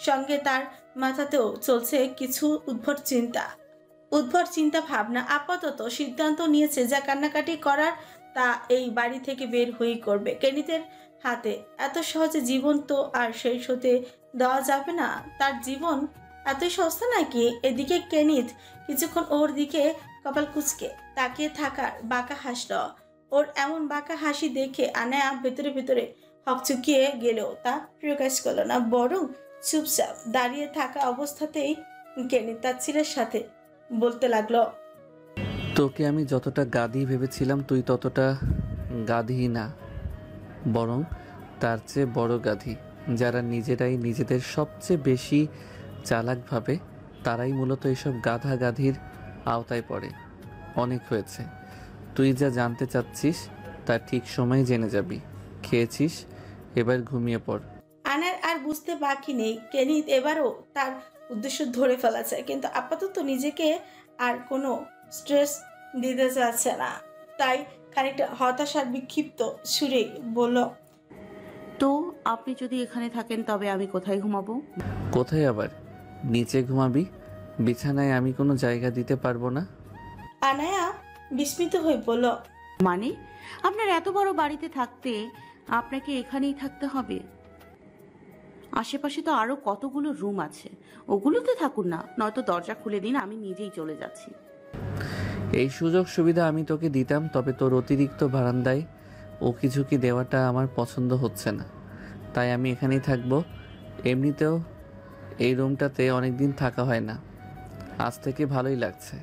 সঙ্গে তার মাথাতেও চলছে কিছু উদ্ভট চিন্তা ভাবনা। আপাতত সিদ্ধান্ত নিয়েছে যা কান্নাকাটি করার তা এই বাড়ি থেকে বের হয়েই করবে। কেনিতের হাতে এত সহজে জীবন তো আর শেষ হতে দেওয়া যাবে না। তার জীবন এতই সস্তা নাকি? এদিকে কেনিত কিছুক্ষণ ওর দিকে কপাল কুঁচকে তাকিয়ে থাকার বাঁকা হাসল। ওর এমন বাঁকা হাসি দেখে আনায়া ভেতরে ভেতরে হকচকিয়ে গেলেও তা প্রকাশ করলো না, বরং চুপচাপ দাঁড়িয়ে থাকা অবস্থাতেই কেনিত তার ছেলের সাথে বলতে লাগলো, তোকে আমি যতটা গাধি ভেবেছিলাম তুই ততটা গাধি না। বরং তার চেয়ে বড় গাধী। যারা নিজেরাই নিজেদের সবচেয়ে বেশি চালাক ভাবে তারাই মূলত এইসব গাধা গাধীর আওতায় পড়ে। অনেক হয়েছে, তুই যা জানতে চাচ্ছিস তা ঠিক সময়ে জেনে যাবি। খেয়েছিস, এবার ঘুমিয়ে পড়। আনার আর বুঝতে বাকি নেই, কেনিত এবারও তার উদ্দেশ্য ধরে ফেলেছে, কিন্তু আপাতত নিজেকে আর কোনো স্ট্রেস দিতে চাচ্ছে না। তাই খানিকটা হতাশার বিক্ষিপ্ত সুরে বলল, তো আপনি যদি এখানে থাকেন তবে আমি কোথায় ঘুমাবো? কোথায় আবার? নিচে ঘুমাবি। বিছানায় আমি কোনো জায়গা দিতে পারবো না। আনায়া বিস্মিত হয়ে বলল, মানে আপনার এত বড় বাড়িতে থাকতে আপনাকে এখানেই থাকতে হবে? আশেপাশে তো আরো কতগুলো রুম আছে, ওগুলোতে থাকুন না, নয়তো দরজা খুলে দিন, আমি নিজেই চলে যাচ্ছি। এই সুযোগ সুবিধা আমি তোকে দিতাম, তবে তোর অতিরিক্ত বারান্দায় উকিঝুঁকি দেওয়াটা আমার পছন্দ হচ্ছে না, তাই আমি এখানেই থাকবো। এমনিতেও এই রুমটাতে অনেকদিন থাকা হয় না, আজ থেকে ভালোই লাগছে।